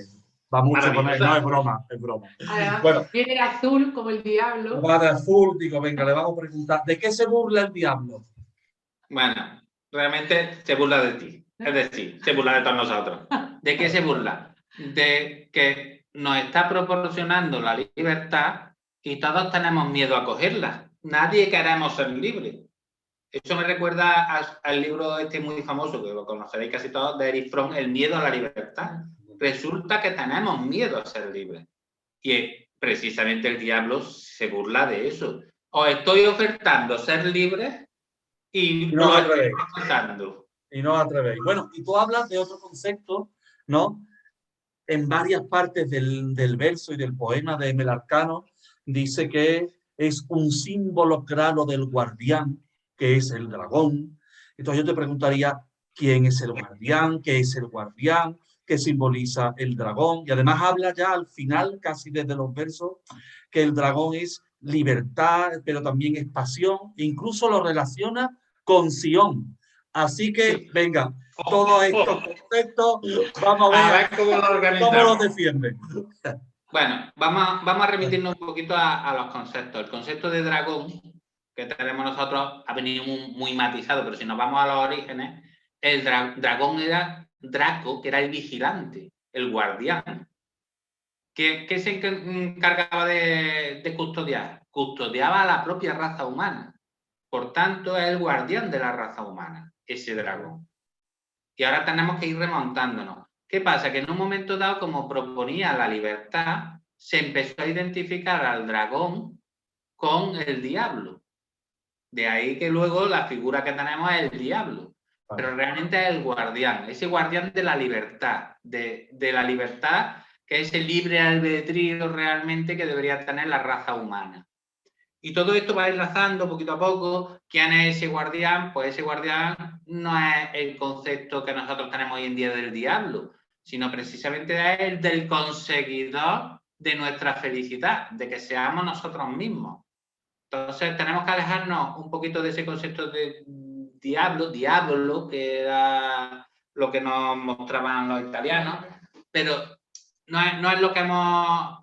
va mucho con él, no es broma, es broma. Además, bueno, viene azul como el diablo. Va de azul, digo, venga, le vamos a preguntar, ¿de qué se burla el diablo? Bueno, realmente se burla de ti, es decir, se burla de todos nosotros. ¿De qué se burla? De que nos está proporcionando la libertad y todos tenemos miedo a cogerla. Nadie queremos ser libres. Eso me recuerda al libro este muy famoso, que lo conoceréis casi todos, de Erich Fromm, El miedo a la libertad. Resulta que tenemos miedo a ser libres. Y precisamente el diablo se burla de eso. Os estoy ofertando ser libres y no os estoy ofertando. Y no os atrevéis. Bueno, y tú hablas de otro concepto, ¿no? En varias partes del verso y del poema de Melarcano, dice que es un símbolo claro del guardián, que es el dragón. Entonces yo te preguntaría, ¿quién es el guardián? ¿Qué es el guardián? ¿Qué simboliza el dragón? Y además habla ya al final, casi desde los versos, que el dragón es libertad, pero también es pasión, e incluso lo relaciona con Sion. Así que, venga, todos estos conceptos, vamos a ver cómo los defienden. Bueno, vamos a remitirnos un poquito a los conceptos. El concepto de dragón que tenemos nosotros ha venido muy matizado, pero si nos vamos a los orígenes, el dragón era Draco, que era el vigilante, el guardián. ¿Qué se encargaba de custodiar? Custodiaba a la propia raza humana. Por tanto, es el guardián de la raza humana, ese dragón. Y ahora tenemos que ir remontándonos. ¿Qué pasa? Que en un momento dado, como proponía la libertad, se empezó a identificar al dragón con el diablo. De ahí que luego la figura que tenemos es el diablo. Pero realmente es el guardián, ese guardián de la libertad, de la libertad, que es el libre albedrío realmente que debería tener la raza humana. Y todo esto va enlazando poquito a poco. ¿Quién es ese guardián? Pues ese guardián no es el concepto que nosotros tenemos hoy en día del diablo, sino precisamente es el del conseguidor de nuestra felicidad, de que seamos nosotros mismos. Entonces tenemos que alejarnos un poquito de ese concepto de diablo, que era lo que nos mostraban los italianos, pero no es lo que hemos,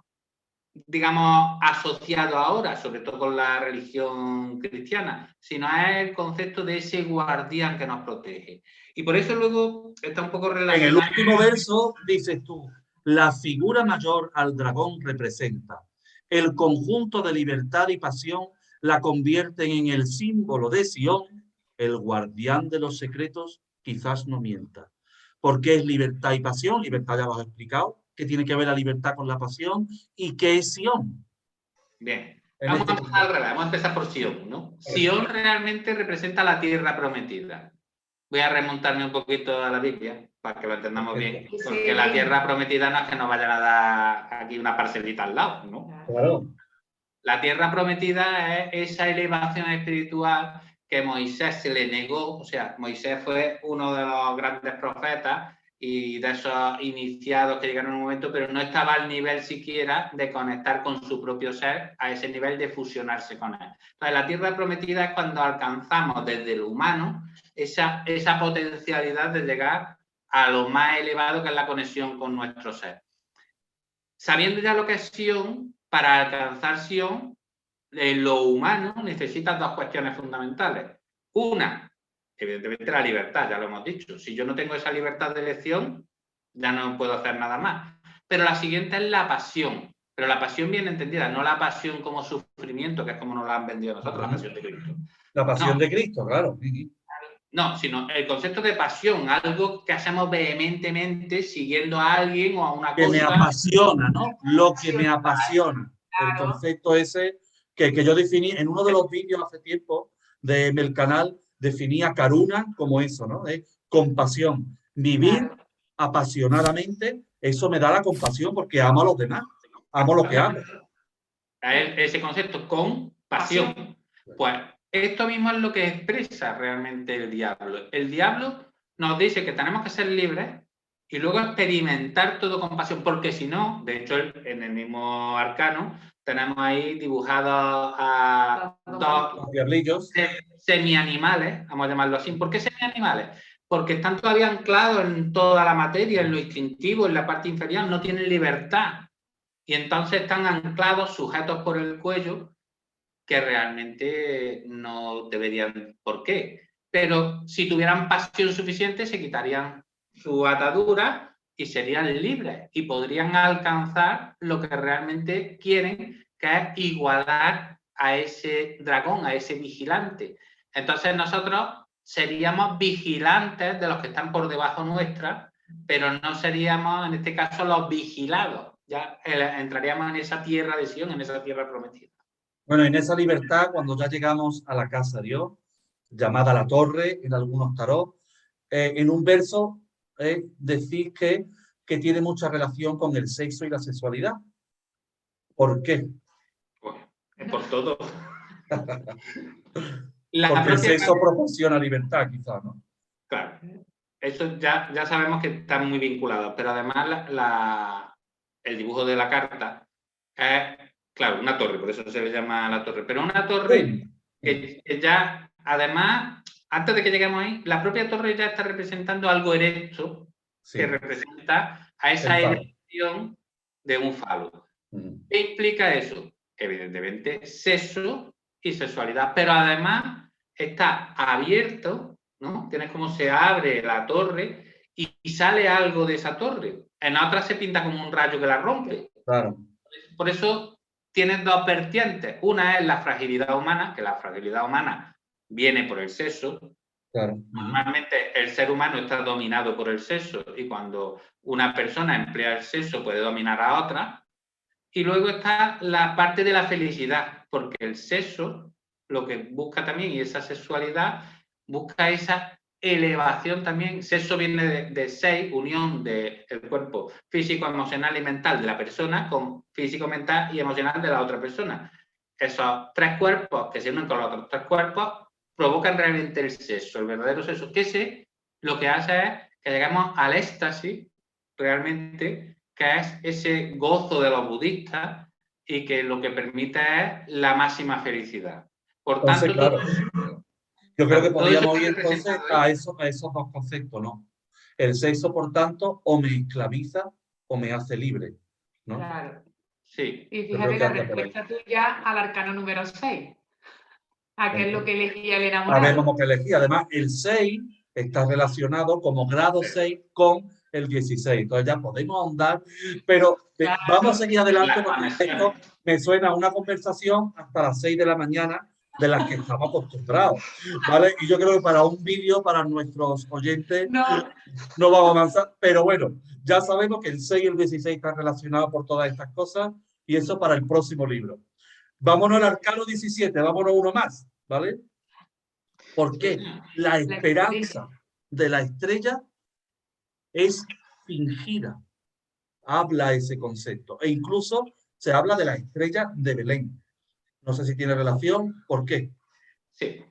digamos, asociado ahora, sobre todo con la religión cristiana, sino es el concepto de ese guardián que nos protege. Y por eso luego está un poco relacionado. En el último verso dices tú, La figura mayor al dragón representa. El conjunto de libertad y pasión la convierten en el símbolo de Sion. El guardián de los secretos quizás no mienta. ¿Por qué es libertad y pasión? Libertad ya lo has explicado. ¿Qué tiene que ver la libertad con la pasión? ¿Y qué es Sion? Bien, vamos a empezar al revés, vamos a empezar por Sion, ¿no? Sion realmente representa la tierra prometida. Voy a remontarme un poquito a la Biblia para que lo entendamos bien, porque la tierra prometida no es que nos vayan a dar aquí una parcelita al lado, ¿no? Claro. La tierra prometida es esa elevación espiritual que Moisés se le negó, o sea, Moisés fue uno de los grandes profetas y de esos iniciados que llegaron en un momento, pero no estaba al nivel siquiera de conectar con su propio ser, a ese nivel de fusionarse con él. Entonces, la tierra prometida es cuando alcanzamos desde lo humano esa potencialidad de llegar a lo más elevado, que es la conexión con nuestro ser. Sabiendo ya lo que es Sion, para alcanzar Sion, lo humano necesita dos cuestiones fundamentales. Una, evidentemente la libertad, ya lo hemos dicho. Si yo no tengo esa libertad de elección, ya no puedo hacer nada más. Pero la siguiente es la pasión. Pero la pasión bien entendida, no la pasión como sufrimiento, que es como nos la han vendido nosotros, la pasión de Cristo. La pasión de Cristo, claro. No, sino el concepto de pasión, algo que hacemos vehementemente siguiendo a alguien o a una cosa. Que me apasiona, ¿no? Lo que me apasiona. El concepto ese que yo definí en uno de los vídeos hace tiempo del canal, definía Karuna como eso, ¿no? Compasión. Vivir apasionadamente, eso me da la compasión porque amo a los demás, amo lo que amo. Ese concepto, con pasión. Pues esto mismo es lo que expresa realmente el diablo. El diablo nos dice que tenemos que ser libres y luego experimentar todo con pasión, porque si no, de hecho, en el mismo arcano, tenemos ahí dibujados a dos diablillos semi-animales, vamos a llamarlo así. ¿Por qué semi-animales? Porque están todavía anclados en toda la materia, en lo instintivo, en la parte inferior, no tienen libertad. Y entonces están anclados, sujetos por el cuello, que realmente no deberían, ¿por qué? Pero si tuvieran pasión suficiente se quitarían su atadura y serían libres y podrían alcanzar lo que realmente quieren, que es igualar a ese dragón, a ese vigilante. Entonces nosotros seríamos vigilantes de los que están por debajo nuestra, pero no seríamos en este caso los vigilados, ya entraríamos en esa tierra de Sion, en esa tierra prometida. Bueno, en esa libertad, cuando ya llegamos a la casa de Dios, llamada la torre en algunos tarot, en un verso decís que tiene mucha relación con el sexo y la sexualidad. ¿Por qué? Bueno, es por todo. Porque el sexo proporciona libertad, quizás, ¿no? Claro. Eso ya sabemos que están muy vinculados, pero además el dibujo de la carta es, claro, una torre, por eso se le llama la torre, pero una torre que ya, además, antes de que lleguemos ahí, la propia torre ya está representando algo erecto, que representa a esa erección de un falo. ¿Qué implica eso? Evidentemente, sexo y sexualidad, pero además está abierto, ¿no? Tienes como se abre la torre y sale algo de esa torre. En la otra se pinta como un rayo que la rompe. Claro. Por eso tienes dos vertientes. Una es la fragilidad humana, que la fragilidad humana viene por el sexo. Claro. Normalmente el ser humano está dominado por el sexo y cuando una persona emplea el sexo puede dominar a otra. Y luego está la parte de la felicidad, porque el sexo lo que busca también, y esa sexualidad, busca esa elevación también. Sexo viene de seis, unión del cuerpo físico, emocional y mental de la persona con físico, mental y emocional de la otra persona. Esos tres cuerpos que se unen con los otros tres cuerpos provocan realmente el sexo, el verdadero sexo. Que lo que hace es que lleguemos al éxtasis realmente, que es ese gozo de los budistas y que lo que permite es la máxima felicidad. Por tanto, entonces, claro, yo creo que podríamos ir entonces a esos dos conceptos, ¿no? El sexo, por tanto, o me esclaviza o me hace libre, ¿no? Claro. Sí. Y fíjate la respuesta tuya al arcano número 6. ¿A qué es lo que elegía el enamorado? Sabemos que elegía. Además, el 6 está relacionado como grado 6 con el 16. Entonces ya podemos ahondar, pero Claro. vamos a seguir adelante Las porque conexiones. esto me suena a una conversación hasta las 6 de la mañana de las que estamos acostumbrados, ¿vale? Y yo creo que para un vídeo, para nuestros oyentes, No, no vamos a avanzar, pero bueno, ya sabemos que el 6 y el 16 están relacionados por todas estas cosas y eso para el próximo libro. Vámonos al arcano 17, vámonos uno más, ¿vale? Porque la esperanza de la estrella es fingida. Habla ese concepto. E incluso se habla de la estrella de Belén. No sé si tiene relación. ¿Por qué? Sí.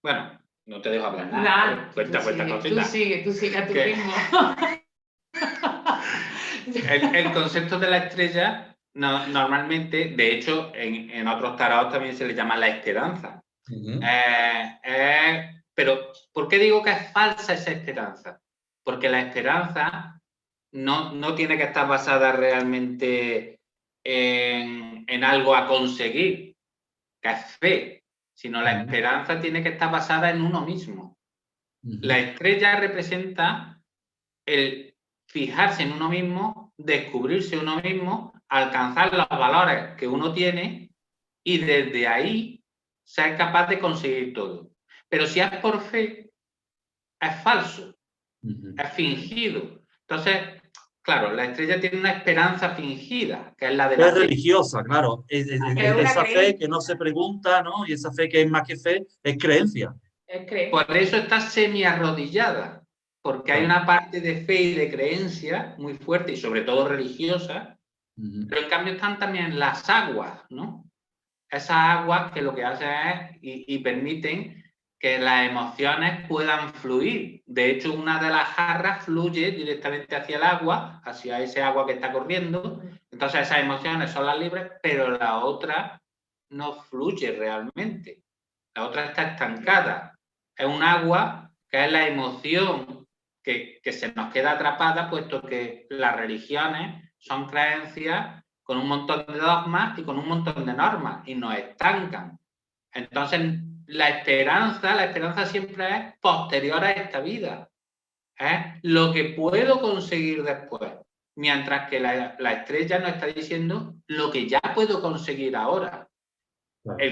Bueno, no te dejo hablar nada. nada. Cuenta Tú sigue a tu ¿Qué? ritmo. El concepto de la estrella, normalmente, de hecho, en otros taraos también se le llama la esperanza. Pero, ¿por qué digo que es falsa esa esperanza? Porque la esperanza no tiene que estar basada realmente en algo a conseguir, que es fe, sino la esperanza tiene que estar basada en uno mismo. La estrella representa el fijarse en uno mismo, descubrirse uno mismo, alcanzar los valores que uno tiene y desde ahí ser capaz de conseguir todo. Pero si es por fe, es falso, es fingido. Entonces, claro, la estrella tiene una esperanza fingida, que es la de la Es fe. religiosa, claro. Esa fe que no se pregunta, ¿no? Y esa fe que es más que fe, es creencia. Por eso está semi-arrodillada, porque hay una parte de fe y de creencia muy fuerte y sobre todo religiosa, pero en cambio están también las aguas, ¿no? Esas aguas que lo que hacen es y permiten que las emociones puedan fluir. De hecho, una de las jarras fluye directamente hacia el agua, hacia ese agua que está corriendo. Entonces esas emociones son las libres, pero la otra no fluye realmente. La otra está estancada. Es un agua que es la emoción que se nos queda atrapada, puesto que las religiones son creencias con un montón de dogmas y con un montón de normas y nos estancan. Entonces, la esperanza siempre es posterior a esta vida. Es lo que puedo conseguir después. Mientras que la estrella nos está diciendo lo que ya puedo conseguir ahora.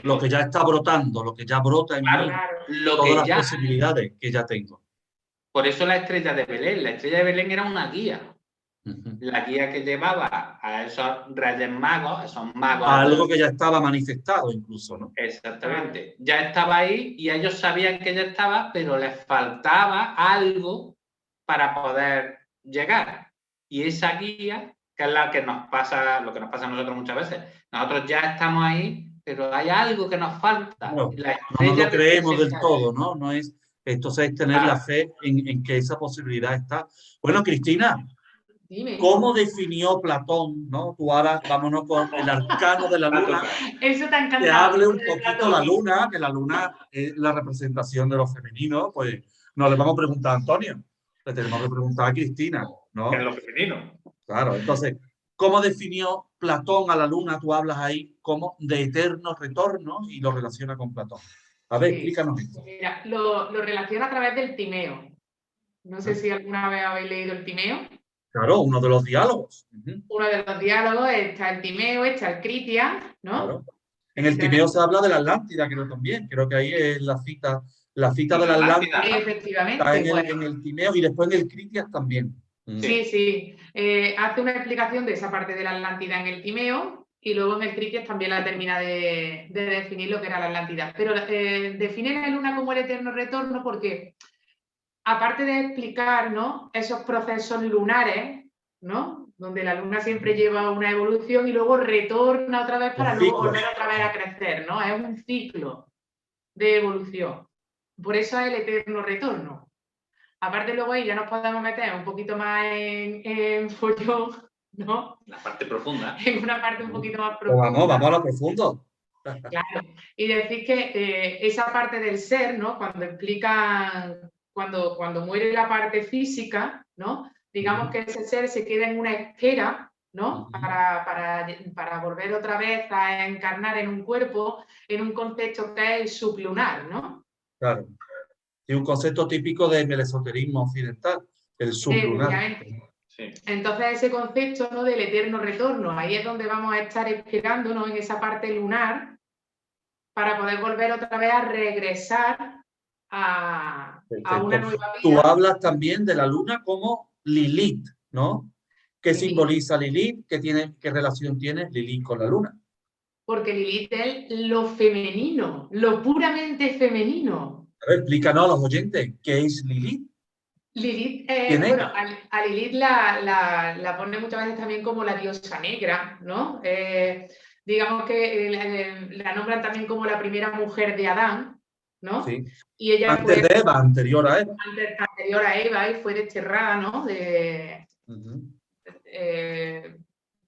Lo que ya está brotando, lo que ya brota en mí, todas las posibilidades que ya tengo. Por eso la estrella de Belén era una guía. La guía que llevaba a esos reyes magos, esos magos. Algo que ya estaba manifestado incluso, ¿no? Exactamente. Ya estaba ahí y ellos sabían que ya estaba, pero les faltaba algo para poder llegar. Y esa guía, que es la que nos pasa, lo que nos pasa a nosotros muchas veces. Nosotros ya estamos ahí, pero hay algo que nos falta. No lo creemos del todo, ¿no? No es, entonces es tener la fe en que esa posibilidad está. Bueno, Cristina, Dime. ¿Cómo definió Platón, ¿no? Tú ahora vámonos con el arcano de la luna. Eso te ha encantado. Que hable un poquito la luna, que la luna es la representación de lo femenino. Pues no le vamos a preguntar a Antonio, le tenemos que preguntar a Cristina, ¿no? Que es lo femenino. Claro, entonces, ¿cómo definió Platón a la luna? Tú hablas ahí como de eterno retorno y lo relaciona con Platón. A ver, explícanos esto. Mira, lo relaciona a través del Timeo. No sé si alguna vez habéis leído el Timeo. Claro, uno de los diálogos. Uno de los diálogos está el Timeo, está el Critias, ¿no? Claro. En el Timeo se habla de la Atlántida, creo también. Creo que ahí es la cita de la Atlántida. Efectivamente. Está en el Timeo y después en el Critias también. Sí. Hace una explicación de esa parte de la Atlántida en el Timeo y luego en el Critias también la termina de definir lo que era la Atlántida. Pero define la luna como el eterno retorno porque, aparte de explicar, ¿no?, esos procesos lunares, ¿no?, donde la luna siempre lleva una evolución y luego retorna otra vez para luego volver otra vez a crecer, ¿no? Es un ciclo de evolución. Por eso es el eterno retorno. Aparte luego ahí ya nos podemos meter un poquito más en follón, ¿no? La parte profunda. En una parte un poquito más profunda. Vamos a lo profundo. Claro. Y decir que esa parte del ser, ¿no?, cuando explican, cuando muere la parte física, ¿no?, digamos que ese ser se queda en una espera, ¿no?, para volver otra vez a encarnar en un cuerpo, en un concepto que es el sublunar, ¿no? Claro. Y un concepto típico del esoterismo occidental. El sublunar. Efectivamente. Sí. Entonces ese concepto, ¿no?, del eterno retorno, ahí es donde vamos a estar esperando, ¿no?, en esa parte lunar, para poder volver otra vez a regresar a una nueva vida. Tú hablas también de la luna como Lilith, ¿no? ¿Qué Lilith. Simboliza Lilith? ¿Qué relación tiene Lilith con la luna? Porque Lilith es lo femenino, lo puramente femenino. A ver, explícanos a los oyentes, ¿qué es Lilith? Lilith, bueno, a Lilith la pone muchas veces también como la diosa negra, ¿no? Digamos que la nombran también como la primera mujer de Adán, ¿no? Sí. Y ella antes de Eva, anterior a Eva. Anterior a Eva, y fue desterrada, ¿no?, de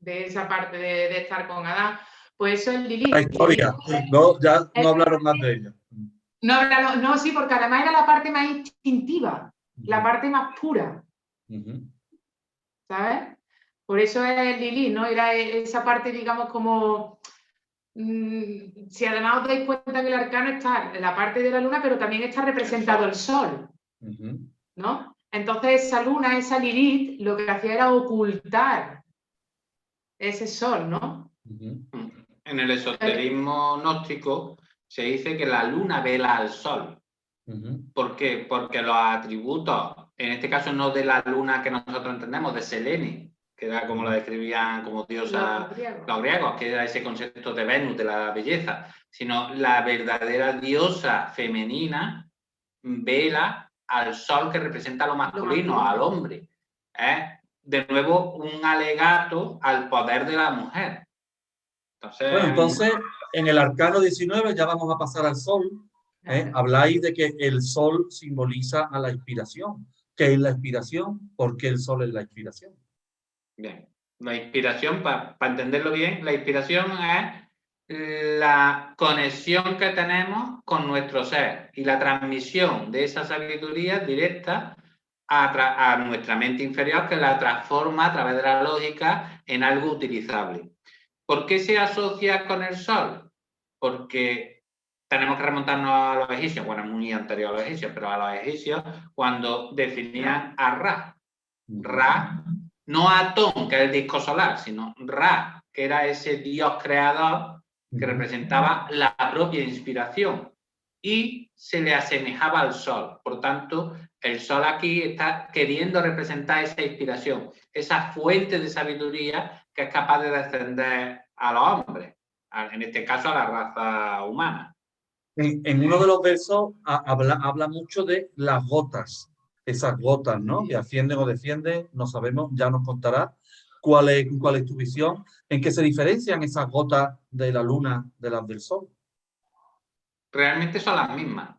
esa parte de estar con Adán. Pues eso es Lilith. La historia, no, ya no hablaron más de ella. No, sí, porque además era la parte más instintiva, la parte más pura. ¿Sabes? Por eso es Lilith, ¿no? Era esa parte, digamos, como... si además os dais cuenta que el arcano está en la parte de la luna, pero también está representado el sol, ¿no? Entonces esa luna, esa Lilith, lo que hacía era ocultar ese sol, ¿no? En el esoterismo gnóstico se dice que la luna vela al sol. ¿Por qué? Porque los atributos, en este caso no de la luna que nosotros entendemos, de Selene, que era como la describían como diosa los griegos, que era ese concepto de Venus, de la belleza, sino la verdadera diosa femenina vela al sol, que representa lo masculino, al hombre. De nuevo, un alegato al poder de la mujer. Entonces, en el arcano 19 ya vamos a pasar al sol. Habláis de que el sol simboliza a la inspiración. ¿Qué es la inspiración? ¿Por qué el sol es la inspiración? Bien, la inspiración, para entenderlo bien, la inspiración es la conexión que tenemos con nuestro ser y la transmisión de esa sabiduría directa a nuestra mente inferior, que la transforma a través de la lógica en algo utilizable. ¿Por qué se asocia con el sol? Porque tenemos que remontarnos a los egipcios, bueno, muy anterior a los egipcios, pero a los egipcios, cuando definían a Ra. Ra, no a Atón, que es el disco solar, sino Ra, que era ese dios creador que representaba la propia inspiración y se le asemejaba al sol. Por tanto, el sol aquí está queriendo representar esa inspiración, esa fuente de sabiduría que es capaz de descender a los hombres, en este caso a la raza humana. En uno de los versos habla mucho de las gotas, esas gotas, ¿no? Que ascienden o descienden, no sabemos, ya nos contará cuál es tu visión, en qué se diferencian esas gotas de la luna de las del sol. Realmente son las mismas,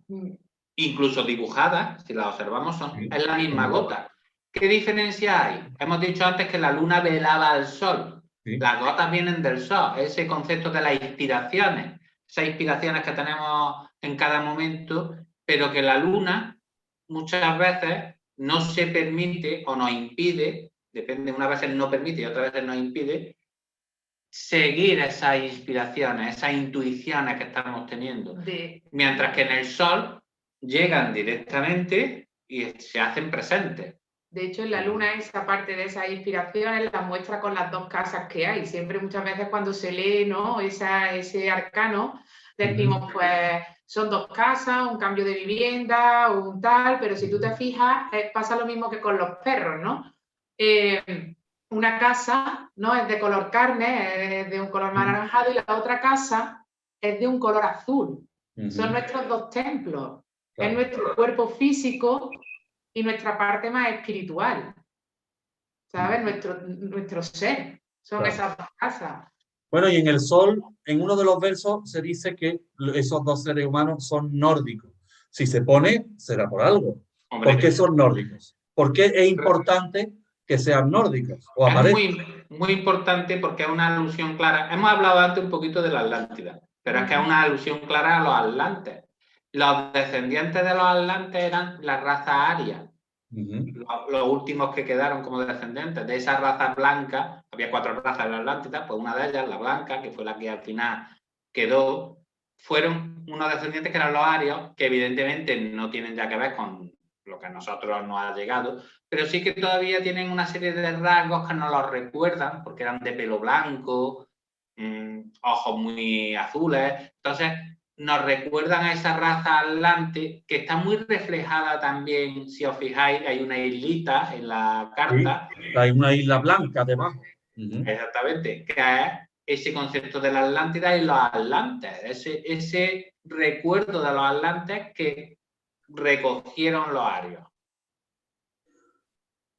incluso dibujadas, si las observamos, es la misma gota. ¿Qué diferencia hay? Hemos dicho antes que la luna velaba al sol. Las gotas vienen del sol, ese concepto de las inspiraciones, esas inspiraciones que tenemos en cada momento, pero que la luna muchas veces no se permite o nos impide, depende, unas veces no permite y otras veces nos impide, seguir esas inspiraciones, esas intuiciones que estamos teniendo. Mientras que en el sol llegan directamente y se hacen presentes. De hecho, en la luna esa parte de esas inspiraciones las muestra con las dos casas que hay. Siempre, muchas veces, cuando se lee, ¿no?, ese arcano, decimos, pues, son dos casas, un cambio de vivienda, un tal, pero si tú te fijas, pasa lo mismo que con los perros, ¿no? Una casa, ¿no?, es de color carne, es de un color más anaranjado, y la otra casa es de un color azul. Son nuestros dos templos. Es nuestro cuerpo físico y nuestra parte más espiritual, ¿sabes? Nuestro ser, son esas dos casas. Bueno, y en el sol, en uno de los versos se dice que esos dos seres humanos son nórdicos. Si se pone, será por algo. Hombre, ¿por qué son nórdicos? ¿Por qué es importante que sean nórdicos? Es muy importante porque es una alusión clara. Hemos hablado antes un poquito de la Atlántida, pero es que es una alusión clara a los atlantes. Los descendientes de los atlantes eran la raza aria. Los últimos que quedaron como descendientes de esa raza blanca, había 4 razas en la Atlántida, pues una de ellas, la blanca, que fue la que al final quedó, fueron unos descendientes que eran los arios, que evidentemente no tienen ya que ver con lo que a nosotros nos ha llegado, pero sí que todavía tienen una serie de rasgos que nos los recuerdan, porque eran de pelo blanco, ojos muy azules, entonces nos recuerdan a esa raza atlante que está muy reflejada también, si os fijáis, hay una islita en la carta. Sí, hay una isla blanca debajo. Exactamente, que es ese concepto de la Atlántida y los atlantes, ese recuerdo de los atlantes que recogieron los arios.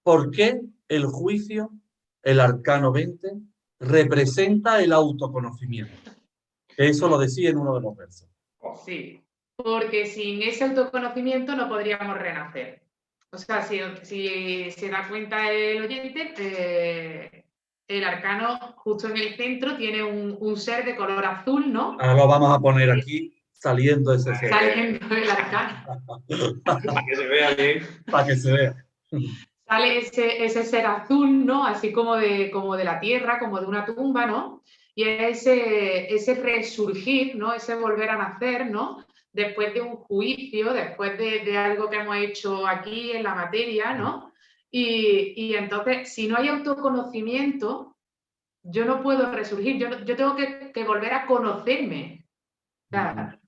¿Por qué el juicio, el arcano 20, representa el autoconocimiento? Eso lo decía en uno de los versos. Sí, porque sin ese autoconocimiento no podríamos renacer. O sea, si se da cuenta el oyente, el arcano justo en el centro tiene un ser de color azul, ¿no? Ahora lo vamos a poner aquí, saliendo ese ser. Saliendo del arcano. Para que se vea bien. Para que se vea. Sale ese ser azul, ¿no? Así como de la tierra, como de una tumba, ¿no? Y ese resurgir, ¿no? Ese volver a nacer, ¿no? Después de un juicio, después de algo que hemos hecho aquí en la materia, ¿no? Y entonces, si no hay autoconocimiento, yo no puedo resurgir, yo tengo que volver a conocerme. O sea,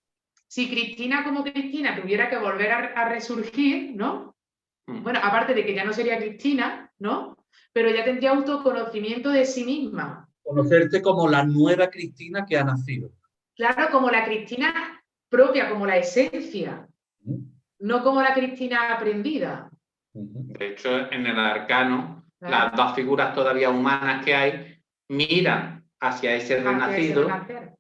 si Cristina como Cristina tuviera que volver a resurgir, ¿no? Bueno, aparte de que ya no sería Cristina, ¿no? Pero ya tendría autoconocimiento de sí misma. Conocerte como la nueva Cristina que ha nacido. Claro, como la Cristina propia, como la esencia, no como la Cristina aprendida. De hecho, en el arcano, las dos figuras todavía humanas que hay miran hacia ese renacido,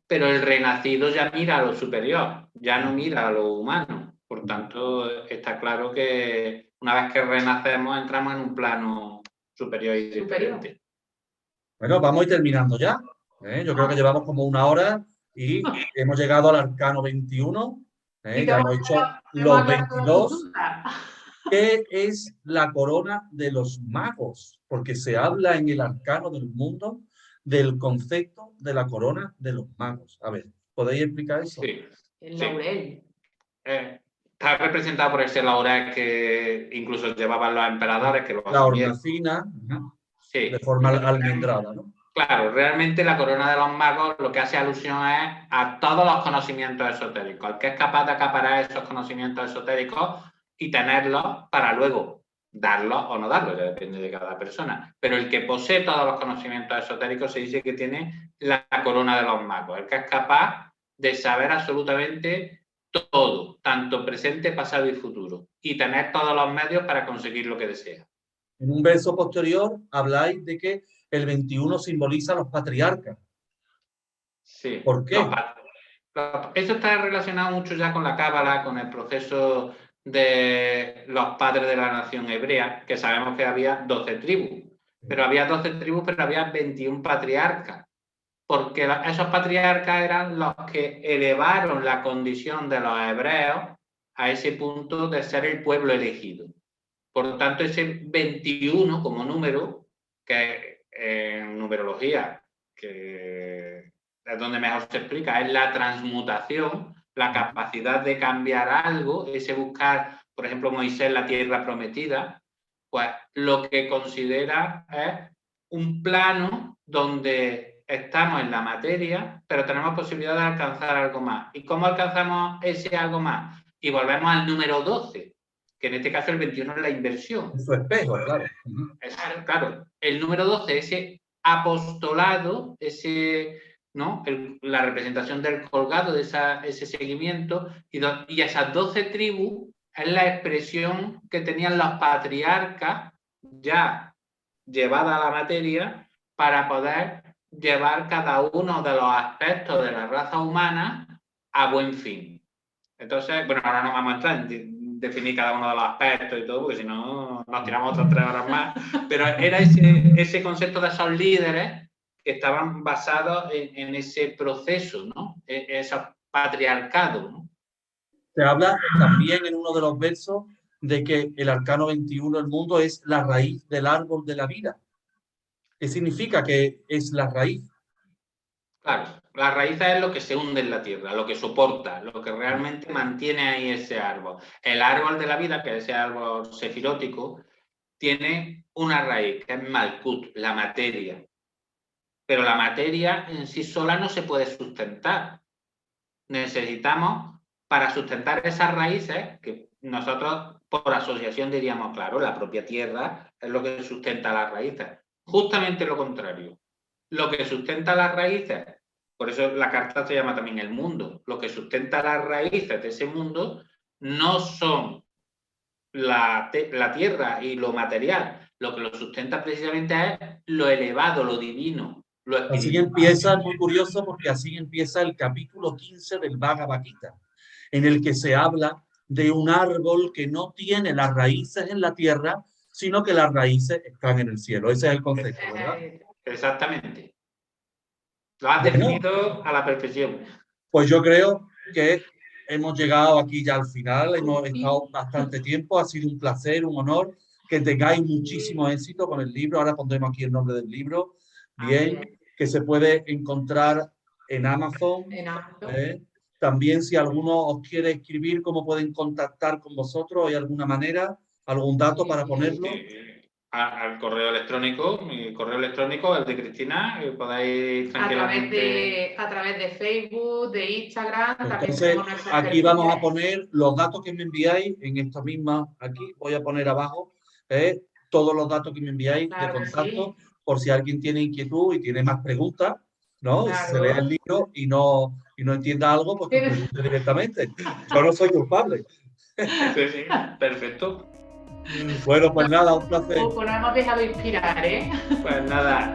pero el renacido ya mira a lo superior, ya no mira a lo humano. Por tanto, está claro que una vez que renacemos entramos en un plano superior y diferente. Bueno, vamos a ir terminando ya. Yo creo que llevamos como 1 hora y hemos llegado al arcano 21. Ya hemos hecho los 22. ¿Qué es la corona de los magos? Porque se habla en el arcano del mundo del concepto de la corona de los magos. A ver, ¿podéis explicar eso? Sí. El laurel. Está representado por ese laurel que incluso llevaban los emperadores. Que la hornacina, sí, de forma almendrada, ¿no? Claro, realmente la corona de los magos lo que hace alusión es a todos los conocimientos esotéricos. El que es capaz de acaparar esos conocimientos esotéricos y tenerlos para luego darlos o no darlos, ya depende de cada persona. Pero el que posee todos los conocimientos esotéricos se dice que tiene la corona de los magos. El que es capaz de saber absolutamente todo, tanto presente, pasado y futuro, y tener todos los medios para conseguir lo que desea. En un verso posterior habláis de que el 21 simboliza a los patriarcas. Sí. ¿Por qué? Eso está relacionado mucho ya con la cábala, con el proceso de los padres de la nación hebrea, que sabemos que había 12 tribus, pero había 12 tribus, pero había 21 patriarcas. Porque esos patriarcas eran los que elevaron la condición de los hebreos a ese punto de ser el pueblo elegido. Por lo tanto, ese 21 como número, que en numerología, que es donde mejor se explica, es la transmutación, la capacidad de cambiar algo, ese buscar, por ejemplo, Moisés la tierra prometida, pues lo que considera es un plano donde estamos en la materia, pero tenemos posibilidad de alcanzar algo más. ¿Y cómo alcanzamos ese algo más? Y volvemos al número 12, que en este caso el 21 es la inversión. Su espejo, claro. Claro, el número 12, ese apostolado, ¿no? La representación del colgado, de ese seguimiento, y esas 12 tribus es la expresión que tenían los patriarcas ya llevada a la materia para poder llevar cada uno de los aspectos de la raza humana a buen fin. Entonces, bueno, ahora no vamos a entrar en definir cada uno de los aspectos y todo, porque si no nos tiramos otras 3 horas más, pero era ese concepto de esos líderes que estaban basados en ese proceso, ¿no? Esos patriarcados, ¿no? Se habla también en uno de los versos de que el arcano 21 del mundo es la raíz del árbol de la vida. ¿Qué significa que es la raíz? Claro, Las raíces es lo que se hunde en la tierra, lo que soporta, lo que realmente mantiene ahí ese árbol. El árbol de la vida, que es ese árbol sefirótico, tiene una raíz, que es Malkut, la materia. Pero la materia en sí sola no se puede sustentar. Necesitamos, para sustentar esas raíces, que nosotros por asociación diríamos, claro, la propia tierra es lo que sustenta las raíces. Justamente lo contrario. Lo que sustenta las raíces, por eso la carta se llama también el mundo, lo que sustenta las raíces de ese mundo no son la tierra y lo material, lo que lo sustenta precisamente es lo elevado, lo divino, lo Así espiritual. empieza, es muy curioso, porque así empieza el capítulo 15 del Bhagavad Gita, en el que se habla de un árbol que no tiene las raíces en la tierra, sino que las raíces están en el cielo. Ese es el concepto, ¿verdad? Exactamente. Lo has Bueno, definido a la perfección. pues yo creo que hemos llegado aquí ya al final, hemos estado bastante tiempo, ha sido un placer, un honor, que tengáis muchísimo éxito con el libro. Ahora pondremos aquí el nombre del libro, bien, que se puede encontrar en Amazon. También, si alguno os quiere escribir, ¿cómo pueden contactar con vosotros? ¿Hay alguna manera, algún dato para ponerlo? Al correo electrónico, mi correo electrónico, el de Cristina, podáis tranquilamente... A través de Facebook, de Instagram. Entonces, aquí vamos a poner los datos que me enviáis en esta misma, aquí voy a poner abajo todos los datos que me enviáis de contacto, por si alguien tiene inquietud y tiene más preguntas, ¿no? Claro. Se lea el libro y no entienda algo, pues que pregunte directamente. Yo no soy culpable. Sí, perfecto. Bueno, pues nada, un placer. Pues nos hemos dejado inspirar, ¿eh? Pues nada.